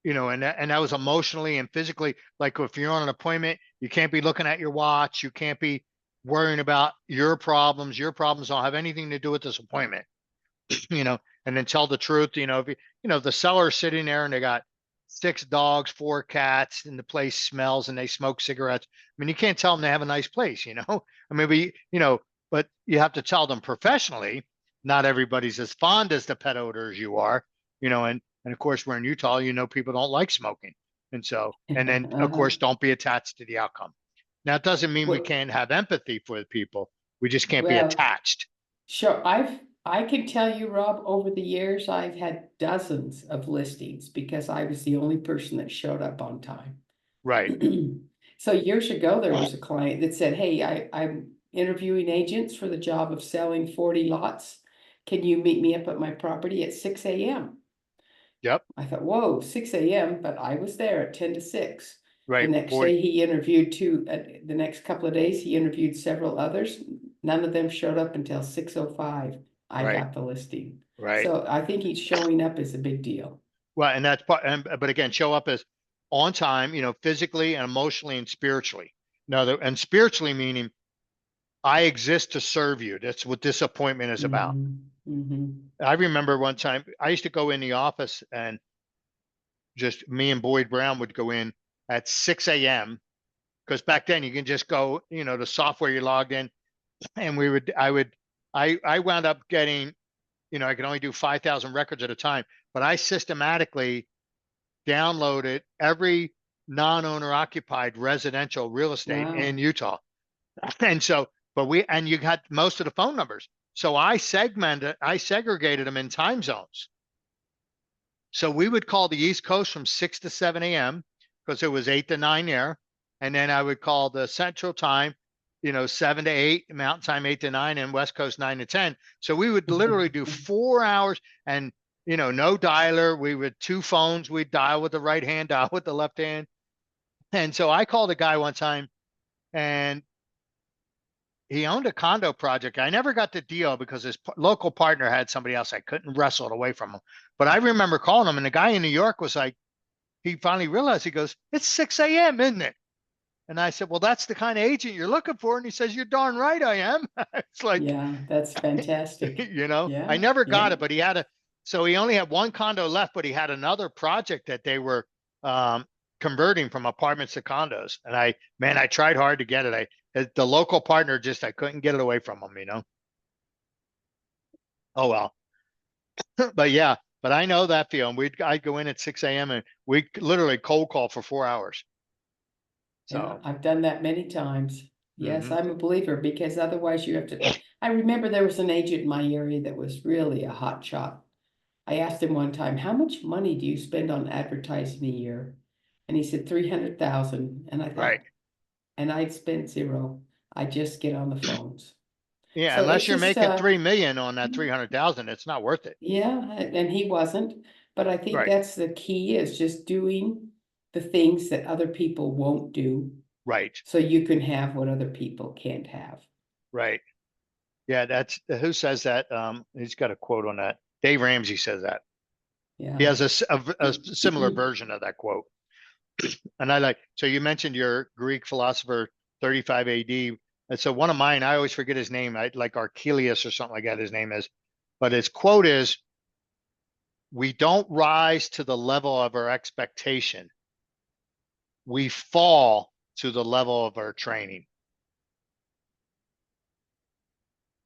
and that was emotionally and physically. Like if you're on an appointment, you can't be looking at your watch. You can't be worrying about your problems. Your problems don't have anything to do with this appointment, you know, and then tell the truth. If the seller's sitting there and they got 6 dogs, 4 cats, and the place smells and they smoke cigarettes. I mean, you can't tell them they have a nice place, I mean, but you have to tell them professionally. Not everybody's as fond as the pet odor as you are, and of course, we're in Utah, people don't like smoking. And then of Uh-huh. course, don't be attached to the outcome. Now, it doesn't mean we Well, can't have empathy for the people. We just can't be well, attached. sure. I can tell you, Rob, over the years, I've had dozens of listings because I was the only person that showed up on time. Right. So years ago, there was a client that said, "Hey, I'm interviewing agents for the job of selling 40 lots. Can you meet me up at my property at 6 a.m.?" Yep. I thought, whoa, 6 a.m., but I was there at 10 to 6. The Right. next 40. day, he interviewed the next couple of days, he interviewed several others. None of them showed up until 6:05. I Right. got the listing. Right. So I think he's showing up is a big deal. Well, and that's part, but again, show up as on time, physically and emotionally and spiritually. Now, and spiritually meaning I exist to serve you. That's what this appointment is about. Hmm. Hmm. I remember one time I used to go in the office and just me and Boyd Brown would go in at 6 a.m. because back then you can just go, the software you logged in, and I wound up getting, I could only do 5,000 records at a time, but I systematically downloaded every non-owner occupied residential real estate in Wow. Utah. And so, and you got most of the phone numbers. So I segregated them in time zones. So we would call the East Coast from 6 to 7 a.m. because it was 8 to 9 there. And then I would call the Central Time, 7 to 8, Mountain Time 8 to 9, and West Coast 9 to 10. So we would literally do 4 hours and, no dialer. We would two phones. We'd dial with the right hand, dial with the left hand. And so I called a guy one time and he owned a condo project. I never got the deal because his local partner had somebody else. I couldn't wrestle it away from him. But I remember calling him, and the guy in New York was like, he finally realized, he goes, "It's 6 a.m., isn't it?" And I said, "Well, that's the kind of agent you're looking for." And he says, "You're darn right I am." It's like, Yeah, that's fantastic. I Yeah, never got yeah. it, but so he only had one condo left, but he had another project that they were um, converting from apartments to condos. And I tried hard to get it. The local partner I couldn't get it away from him. Oh, well. But yeah, but I know that feeling. I'd go in at 6 a.m. and we literally cold call for 4 hours. Yeah, So, I've done that many times. Yes, mhm. I'm a believer because otherwise you have to. I remember there was an agent in my area that was really a hot shot. I asked him one time, "How much money do you spend on advertising a year?" And he said 300,000. And I Right. thought, and I'd spend zero. I just get on the phones. Yeah, So unless it's you're just making 3 million on that 300,000, it's not worth it. yeah, and he wasn't. But I think Right. that's the key is just doing the things that other people won't do Right. so you can have what other people can't have. Right. Yeah, that's who says that. He's got a quote on that. Dave Ramsey says that. He Yeah. has a similar version of that quote. And so you mentioned your Greek philosopher 35 AD. And so one of mine, I always forget his name. I like Archelius or something like that. His name is, but his quote is, "We don't rise to the level of our expectation. We fall to the level of our training."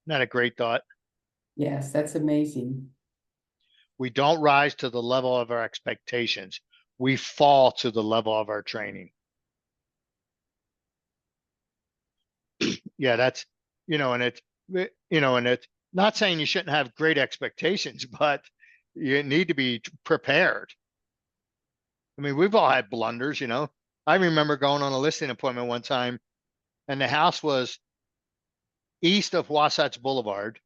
Isn't that a great thought? Yes, that's amazing. We don't rise to the level of our expectations. We fall to the level of our training. Yeah, that's, and it's not saying you shouldn't have great expectations, but you need to be prepared. I mean, we've all had blunders, I remember going on a listing appointment one time and the house was east of Wasatch Boulevard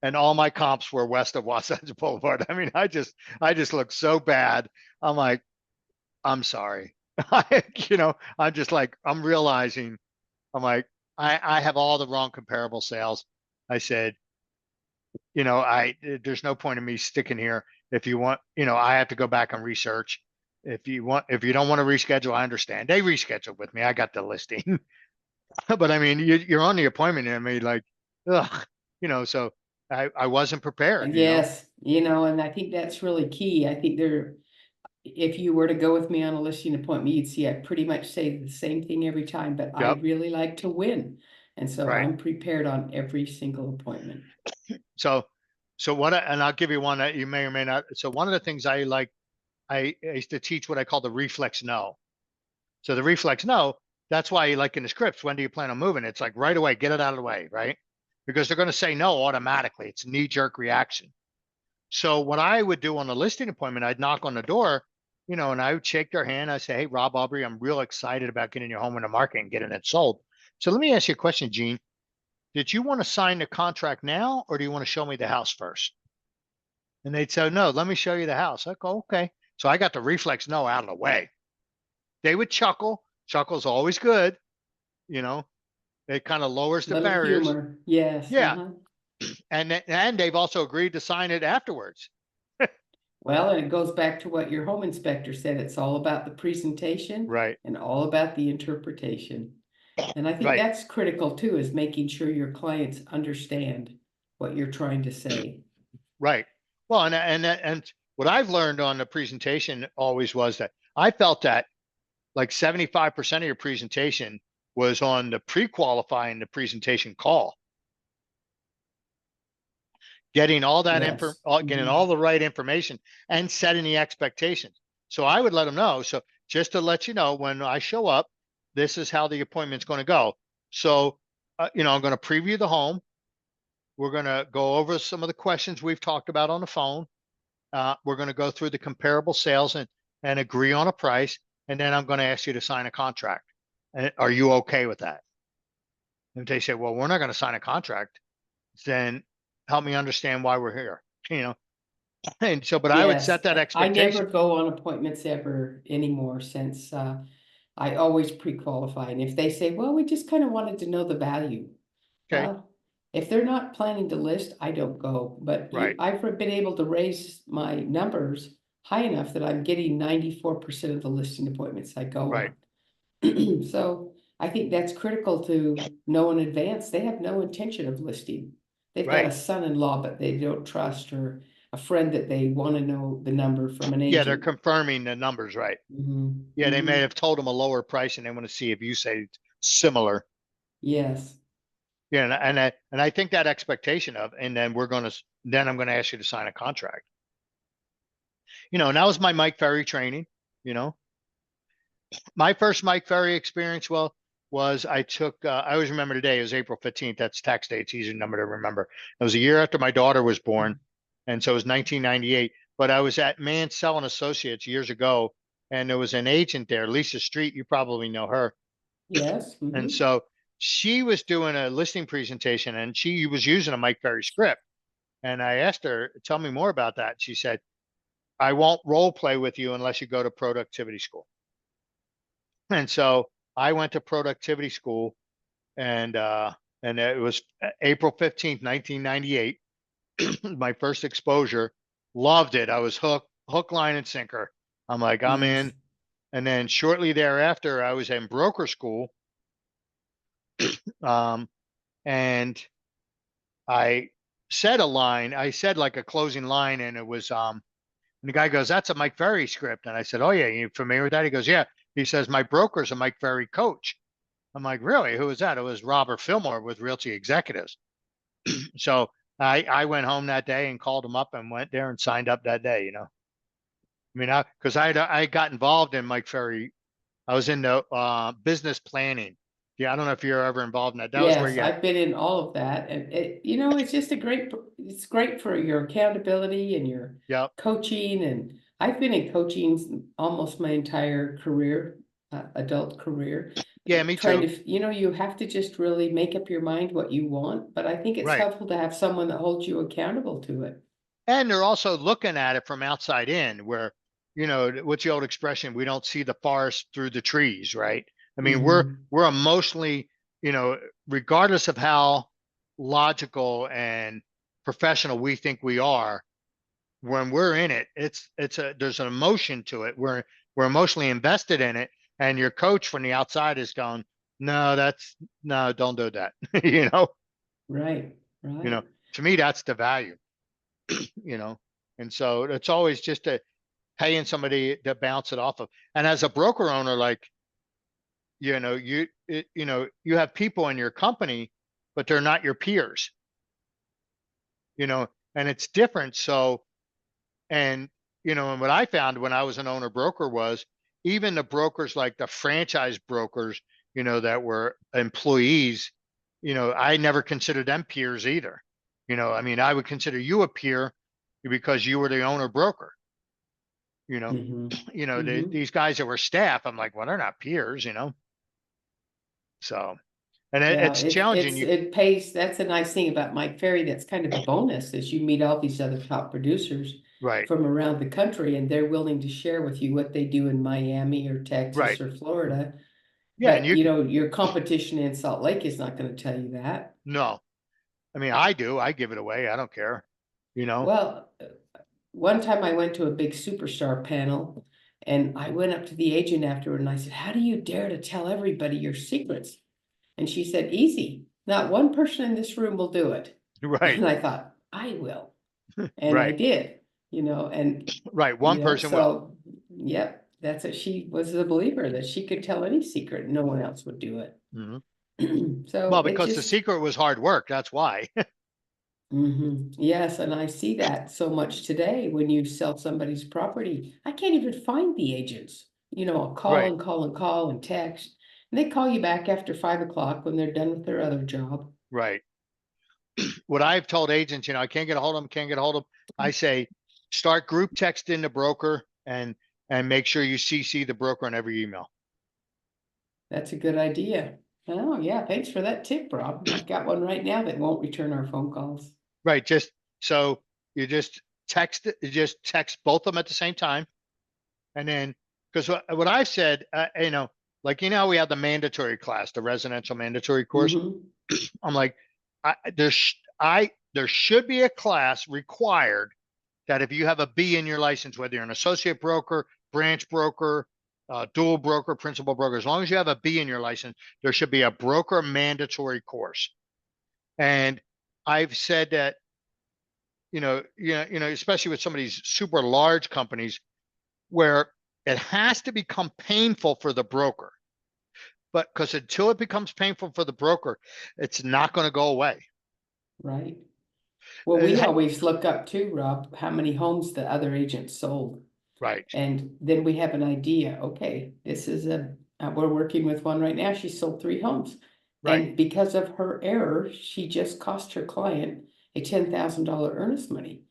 and all my comps were west of Wasatch Boulevard. I mean, I just looked so bad. I'm like, I'm sorry. I'm just like, I'm realizing, I'm like, I have all the wrong comparable sales. I said, there's no point in me sticking here. If you want, I have to go back and research. If you don't want to reschedule, I understand. They rescheduled with me. I got the listing. But I mean, you're on the appointment and I mean, like, ugh, so I wasn't prepared, Yes, and I think that's really key. I think if you were to go with me on a listing appointment, you'd see I pretty much say the same thing every time, but I Yep. really like to win. And so Right. I'm prepared on every single appointment. So, and I'll give you one that you may or may not. So one of the things I like, I used to teach what I call the reflex no. So the reflex no, that's why like in the scripts, when do you plan on moving? It's like right away, get it out of the way, right? Because they're going to say no automatically. It's a knee jerk reaction. So what I would do on a listing appointment, I'd knock on the door, and I would shake their hand. I say, "Hey, Rob Aubrey, I'm real excited about getting your home in the market and getting it sold. So let me ask you a question, Gene. Did you want to sign the contract now, or do you want to show me the house first?" And they'd say, "No, let me show you the house." I go, "Okay." So I got the reflex no out of the way. They would chuckle. Chuckle's always good, you know. It kind of lowers the Little barriers. humor. Yes. Yeah, and they've also agreed to sign it afterwards. Well, and it goes back to what your home inspector said. It's all about the presentation Right, and all about the interpretation. And I think right, that's critical too, is making sure your clients understand what you're trying to say. right. Well, and what I've learned on the presentation always was that I felt that like 75% of your presentation was on the pre-qualifying the presentation call, getting all that Yes. getting all the right information and setting the expectations. So I would let them know. So just to let you know, when I show up, this is how the appointment's going to go. So, I'm going to preview the home. We're going to go over some of the questions we've talked about on the phone. We're going to go through the comparable sales and agree on a price. And then I'm going to ask you to sign a contract. And are you okay with that? And if they say, well, we're not going to sign a contract, then help me understand why we're here. And so, but I would Yes. set that I never expectation. go on appointments ever anymore since I always pre-qualify. And if they say, well, we just kind of wanted to know the value. Okay. Well, if they're not planning to list, I don't go. But Right. I've been able to raise my numbers high enough that I'm getting 94% of the listing appointments I go Right. on. So I think that's critical to know in advance. They have no intention of listing. They've got a Right. son-in-law, but they don't trust, or a friend that they want to know the number from an Yeah. They're agent. confirming the numbers. Right. Yeah. They may Mhm. have told them a lower price and they want to see if you say similar. Yes. Yeah. And I think that expectation of, and then I'm going to ask you to sign a contract, and that was my Mike Ferry training, you know, my first Mike Ferry experience, well, was I always remember the day. It was April 15th. That's tax day. It's easy number to remember. It was a year after my daughter was born. And so it was 1998. But I was at Mansell and Associates years ago, and there was an agent there, Lisa Street. You probably know her. Yes. And so she was doing a listing presentation and she was using a Mike Ferry script. And I asked her, tell me more about that. She said, I won't role play with you unless you go to productivity school. And so I went to productivity school and it was April 15th, 1998. My first exposure. Loved it. I was hook, line, and sinker. I'm like, I'm Yes. in. And then shortly thereafter, I was in broker school Um, and I said a line, I said like a closing line, and it was and the guy goes, "That's a Mike Ferry script." And I said, "Oh yeah, you familiar with that?" He goes, "Yeah." He says, "My broker's a Mike Ferry coach." I'm like, "Really? Who was that?" It was Robert Fillmore with Realty Executives. So I went home that day and called him up and went there and signed up that day. I mean, because I got involved in Mike Ferry. I was in the business planning. Yeah, I don't know if you're ever involved in that. That was where Yes, you had, I've been in all of that, and it's just it's great for your accountability and your yep, coaching, and I've been in coaching almost my entire career, adult career, yeah, me trying too. to, you have to just really make up your mind what you want, but I think it's Right. helpful to have someone that holds you accountable to it. And they're also looking at it from outside in, where, what's the old expression? We don't see the forest through the trees, right? I mean, Hmm. we're emotionally, regardless of how logical and professional we think we are, when we're in it, there's an emotion to it. We're emotionally invested in it, and your coach from the outside is going, no, no, don't do that. you know, Right, you know, right. to me, that's the value, you know. And so it's always just paying somebody to bounce it off of. And as a broker owner, like, you have people in your company, but they're not your peers, and it's different. So, and, and what I found when I was an owner broker was even the brokers, like the franchise brokers, that were employees, I never considered them peers either. I mean, I would consider you a peer because you were the owner broker, you know, Hmm. Hmm. these guys that were staff, I'm like, well, they're not peers. So, and Yeah, it's challenging you. it pays. That's a nice thing about Mike Ferry. That's kind of the bonus is you meet all these other top producers Right. from around the country, and they're willing to share with you what they do in Miami or Right. Texas or Florida. Yeah. And But your competition in Salt Lake is not going to tell you that. no, I mean, I do, I give it away. I don't care, you know? Well, one time I went to a big superstar panel, and I went up to the agent afterward and I said, "How do you dare to tell everybody your secrets?" And she said, "Easy. Not one person in this room will do it." Right. And I thought, I will. And I Right. did, and Right. One person will. so, yep, that's it. She was a believer that she could tell any secret, no one else would do it. Mhm. So Well, it because the just, secret was hard work. That's why. yes, and I see that so much today when you sell somebody's property. I can't even find the agents. I'll call Right. and call and call and text, and they call you back after 5 o'clock when they're done with their other job. Right. What I've told agents, I can't get a hold of them, can't get a hold of them. I say, start group texting the broker and make sure you CC the broker on every email. That's a good idea. Oh, yeah, thanks for that tip, Rob. I've got one right now that won't return our phone calls. Right. Just so you just text both of them at the same time. And then, because what I've said, like, we have the mandatory class, the residential mandatory course. Hmm. I'm like, there should be a class required that if you have a B in your license, whether you're an associate broker, branch broker, dual broker, principal broker, as long as you have a B in your license, there should be a broker mandatory course. And I've said that, especially with some of these super large companies where it has to become painful for the broker. But because until it becomes painful for the broker, it's not going to go away. Right. Well, we Uh, always look up too, Rob, how many homes the other agents sold. right, And then we have an idea, okay, this is we're working with one right now. She sold 3 homes. right, And because of her error, she just cost her client a $10,000 earnest money.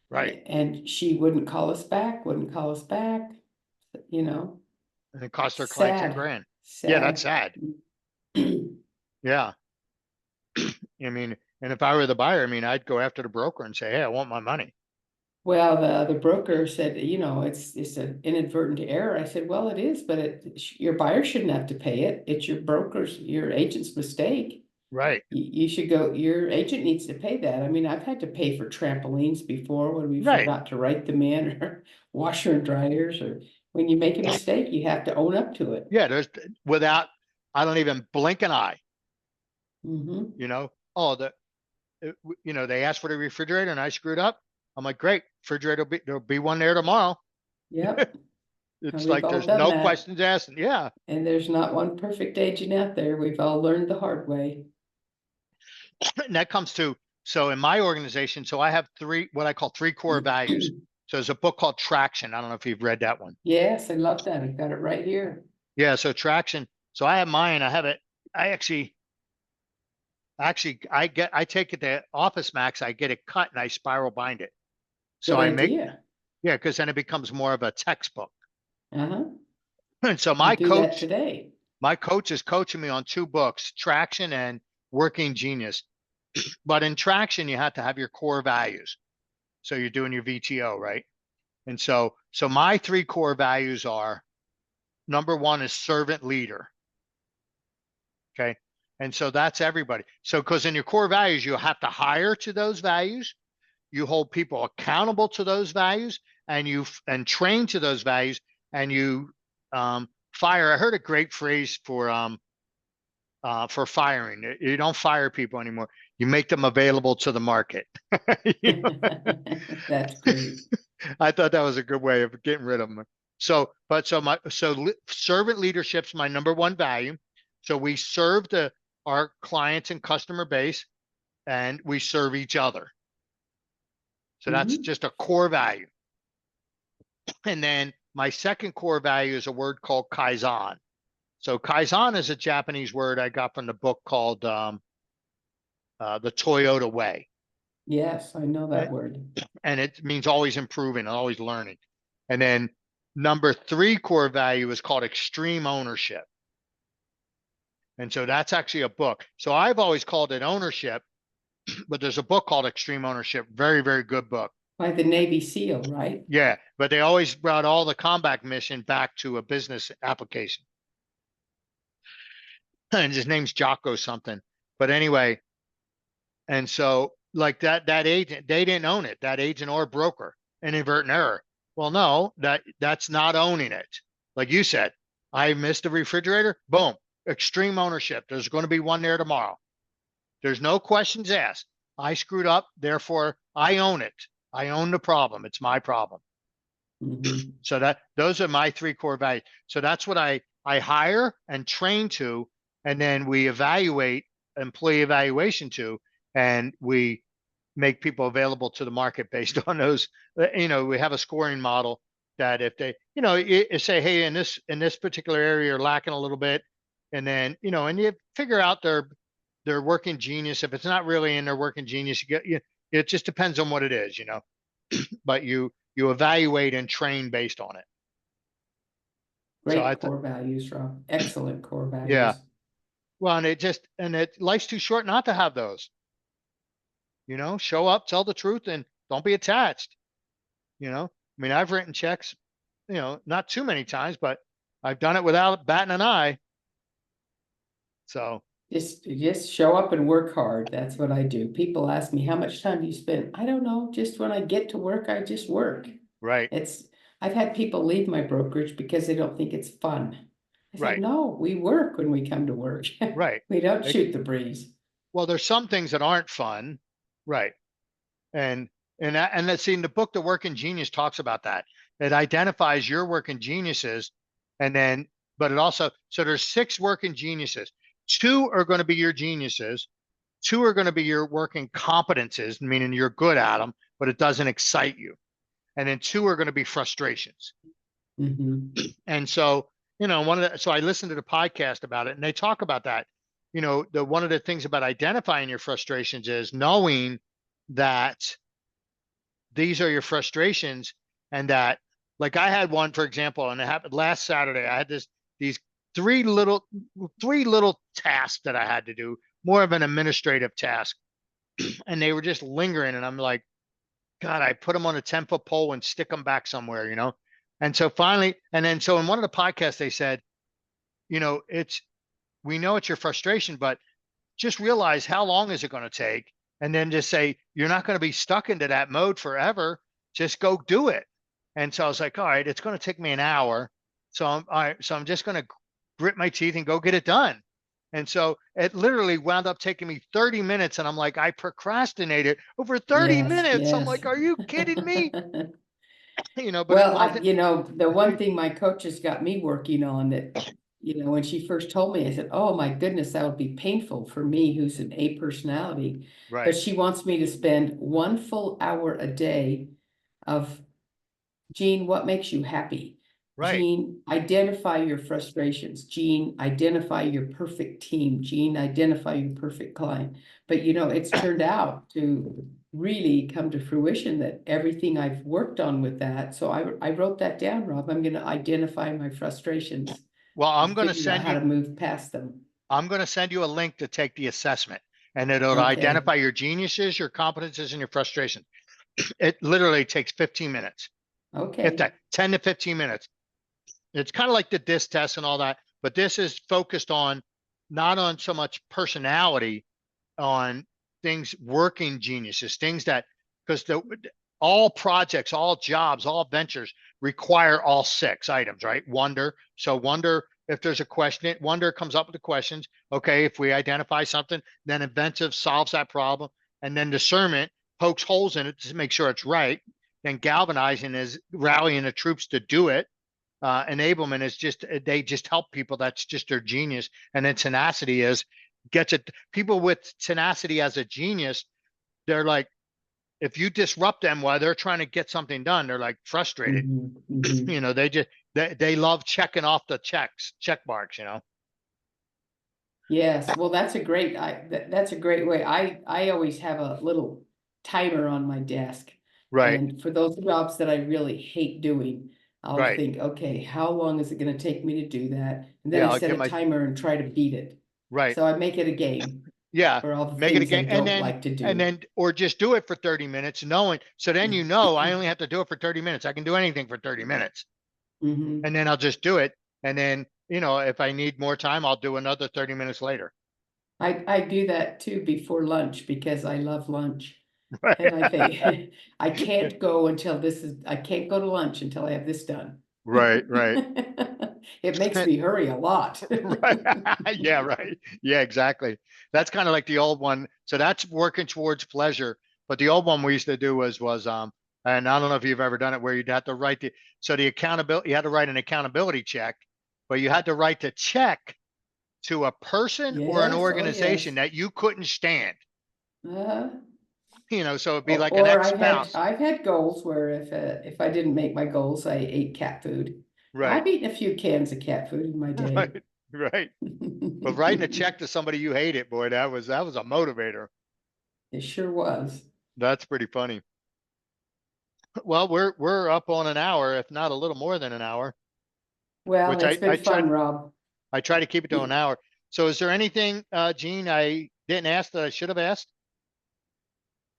right. And she wouldn't call us back, wouldn't call us back, you know, And it cost their client 10 sad, grand. Yeah, that's sad. sad. Yeah. I mean, and if I were the buyer, I mean, I'd go after the broker and say, hey, I want my money. Well, the broker said, it's an inadvertent error. I said, well, it is, but your buyer shouldn't have to pay it. It's your agent's mistake. Right, You should your agent needs to pay that. I mean, I've had to pay for trampolines before when we right. forgot to write them in, or washer and dryers, or when you make a mistake, you have to own up to it. Yeah, without, I don't even blink an eye. Mm-hmm. You know, oh, they asked for the refrigerator and I screwed up. I'm like, great, refrigerator there'll be one there tomorrow. Yep. And It's we've like all there's done no that. questions asked. Yeah. And there's not one perfect agent out there. We've all learned the hard way. And that comes to, so in my organization, so I have what I call three core values. So there's a book called Traction. I don't know if you've read that one. Yes, I love that. I've got it right here. Yeah. So Traction. So I have mine. I have it. I actually, I take it to Office Max. I get it cut and I spiral bind it. So Good I make, idea. yeah, because then it becomes more of a textbook. Uh-huh. And so I'll do that today. my coach is coaching me on two books, Traction and Working Genius. But in Traction, you have to have your core values. So you're doing your VTO, right? And so my three core values are, number one is servant leader. Okay. And so that's everybody. So, because in your core values, you have to hire to those values, you hold people accountable to those values, and train to those values, and you fire. I heard a great phrase for firing. You don't fire people anymore. You make them available to the market. You know? That's great. I thought that was a good way of getting rid of them. Servant leadership's my number one value. So we serve our clients and customer base, and we serve each other. So that's Mm-hmm. just a core value. And then my second core value is a word called Kaizen. So Kaizen is a Japanese word I got from the book called The Toyota Way. Yes, I know that word. And it means always improving, always learning. And then number three core value is called extreme ownership. And so that's actually a book. So I've always called it ownership, but there's a book called Extreme Ownership. Very, very good book. By the Navy SEAL, right? Yeah, but they always brought all the combat mission back to a business application. And his name's Jocko something. But anyway, and so like that agent, they didn't own it. That agent or broker, inadvertent error. Well, no, that's not owning it. Like you said, I missed the refrigerator. Boom, extreme ownership. There's going to be one there tomorrow. There's no questions asked. I screwed up, therefore I own it. I own the problem. It's my problem. Mm-hmm. So those are my three core values. So that's what I hire and train to, and then we evaluate, employee evaluation to, and we make people available to the market based on those. We have a scoring model that if they, say, hey, in this particular area, you're lacking a little bit, and then and you figure out their working genius. If it's not really in their working genius, it just depends on what it is, but you evaluate and train based on it. So Great core values, Rob. Excellent core yeah. values. Well, life's too short not to have those. Show up, tell the truth, and don't be attached. I mean, I've written checks, not too many times, but I've done it without batting an eye. So Just show up and work hard. That's what I do. People ask me, how much time do you spend? I don't know. Just when I get to work, I just work. right, I've had people leave my brokerage because they don't think it's fun. I said, right, no, we work when we come to work. right. We don't shoot the breeze. Well, there's some things that aren't fun, right? And let's see, in the book, The Working Genius talks about that. It identifies your working geniuses, and then, but it also, so there's 6 working geniuses. 2 are going to be your geniuses. 2 are going to be your working competences, meaning you're good at them, but it doesn't excite you. And then 2 are going to be frustrations. Mm-hmm. And so, so I listened to the podcast about it, and they talk about that. One of the things about identifying your frustrations is knowing that these are your frustrations, and that, like, I had one, for example, and it happened last Saturday. I had these three little tasks that I had to do, more of an administrative task, and they were just lingering. And I'm like, God, I put them on a 10-foot pole and stick them back somewhere, And so finally, so in one of the podcasts, they said, we know it's your frustration, but just realize how long is it going to take? And then just say, you're not going to be stuck into that mode forever. Just go do it. And so I was like, all right, it's going to take me an hour. So I'm just going to grit my teeth and go get it done. And so it literally wound up taking me 30 minutes. And I'm like, I procrastinated over 30 Yes, minutes. I'm yes. like, are you kidding me? But it Well, wasn't. the one thing my coach has got me working on that, when she first told me, I said, oh my goodness, that would be painful for me, who's an A personality. But Right, she wants me to spend 1 full hour a day of, Gene, what makes you happy? right. Gene, identify your frustrations. Gene, identify your perfect team. Gene, identify your perfect client. But it's turned out to really come to fruition that everything I've worked on with that. So I wrote that down, Rob. I'm going to identify my frustrations Well, and figure out how to move past them. I'm going to send you a link to take the assessment, and it'll Okay. identify your geniuses, your competences, and your frustrations. It literally takes 15 minutes, if Okay. that, 10 to 15 minutes. It's kind of like the DISC test and all that, but this is focused on not on so much personality, on things, working geniuses, things that, because all projects, all jobs, all ventures require all 6 items, right? Wonder. So wonder if there's a question, wonder comes up with the questions. Okay, if we identify something, then inventive solves that problem. And then discernment pokes holes in it to make sure it's right. Then galvanizing is rallying the troops to do it. Enablement is just, they just help people. That's just their genius. And then tenacity is gets it. People with tenacity as a genius, they're like, if you disrupt them while they're trying to get something done, they're like frustrated. Mhm, mhm. They love checking off the check marks. Yes, well, that's a great way. I always have a little timer on my desk. Right, And for those jobs that I really hate doing, I'll right. think, okay, how long is it going to take me to do that? And then Yeah, I I'll set get a my timer and try to beat it. right. So I make it a game Yeah, for all the make it things I again, and don't then like to do. or just do it for 30 minutes, knowing so then I only have to do it for 30 minutes. I can do anything for 30 minutes, Hmm. and then I'll just do it. And then if I need more time, I'll do another 30 minutes later. I do that too before lunch because I love lunch. And I Right, think I can't go to lunch until I have this done. right, right. It makes me hurry a lot. Right. Yeah, right. Yeah, exactly. That's kind of like the old one. So that's working towards pleasure. But the old one we used to do was and I don't know if you've ever done it where you'd have to write the accountability, you had to write an accountability check, but you had to write the check to a person or an Yes, oh organization yes. that you couldn't stand. Uh, So it'd be like an or I've had ex-spouse. I've had goals where if I didn't make my goals, I ate cat food. Right. I've eaten a few cans of cat food in my day. Right. Right. But writing a check to somebody you hated, boy, that was a motivator. It sure was. That's pretty funny. Well, we're up on an hour, if not a little more than an hour, Well, which it's I been fun, Rob. I try to keep it to an hour. So is there anything, Gene, I didn't ask that I should have asked?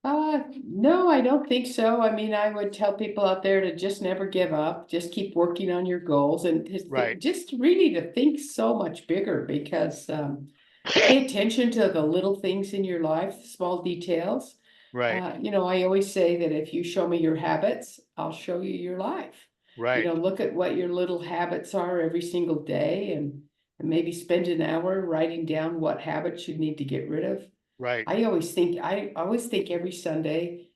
No, I don't think so. I mean, I would tell people out there to just never give up, just keep working on your goals and Right, just really to think so much bigger because pay attention to the little things in your life, small details. right, I always say that if you show me your habits, I'll show you your life. right, Look at what your little habits are every single day and maybe spend an hour writing down what habits you need to get rid of. right, I always think every Sunday,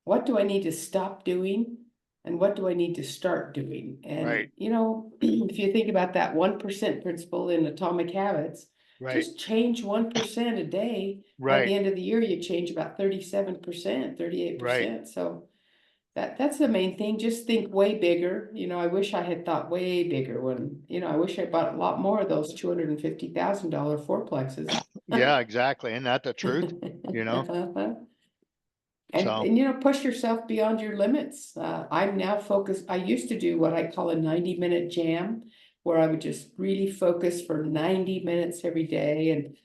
what do I need to stop doing? And what do I need to start doing? And, right, if you think about that 1% principle in Atomic Habits, right, just change 1% a day. By the right, end of the year, you change about 37%, right. 38%. So that's the main thing. Just think way bigger. I wish I had thought way bigger I wish I bought a lot more of those $250,000 fourplexes. Yeah, exactly. Isn't that the truth? You know? And, So, and push yourself beyond your limits. I'm now focused. I used to do what I call a 90-minute jam, where I would just really focus for 90 minutes every day. And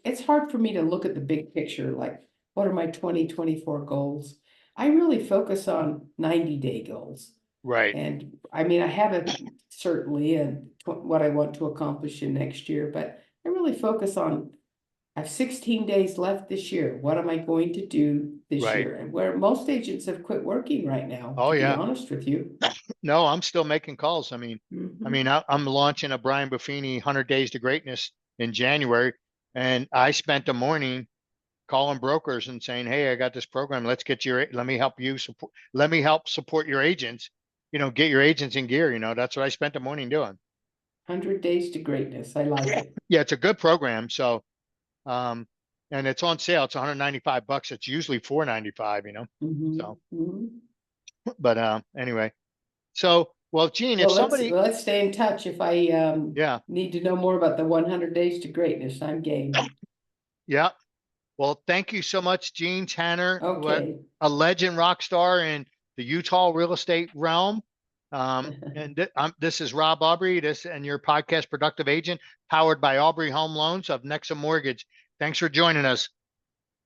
it's hard for me to look at the big picture, like what are my 2024 goals? I really focus on 90-day goals. right, And I mean, I have it certainly and what I want to accomplish in next year, but I really focus on I have 16 days left this year. What am I going to do this right. year? And where most agents have quit working right now, Oh to be yeah. honest with you. No, I'm still making calls. I mean, Mhm. I'm launching a Brian Buffini 100 Days to Greatness in January. And I spent a morning calling brokers and saying, "Hey, I got this program. Let me help you support, let me help support your agents, get your agents in gear." That's what I spent the morning doing. 100 Days to Greatness. I like it. Yeah, it's a good program. So, um, and it's on sale. It's 195 bucks. It's usually 495, Mhm, so, mhm. but, anyway, so, well, Gene, if Well, somebody, let's stay in touch. If I yeah, need to know more about the 100 Days to Greatness, I'm game. yeah. Well, thank you so much, Gene Tanner, what Okay. a legend rock star in the Utah real estate realm. This is Rob Aubrey, and your podcast Productive Agent, powered by Aubrey Home Loans of Nexa Mortgage. Thanks for joining us.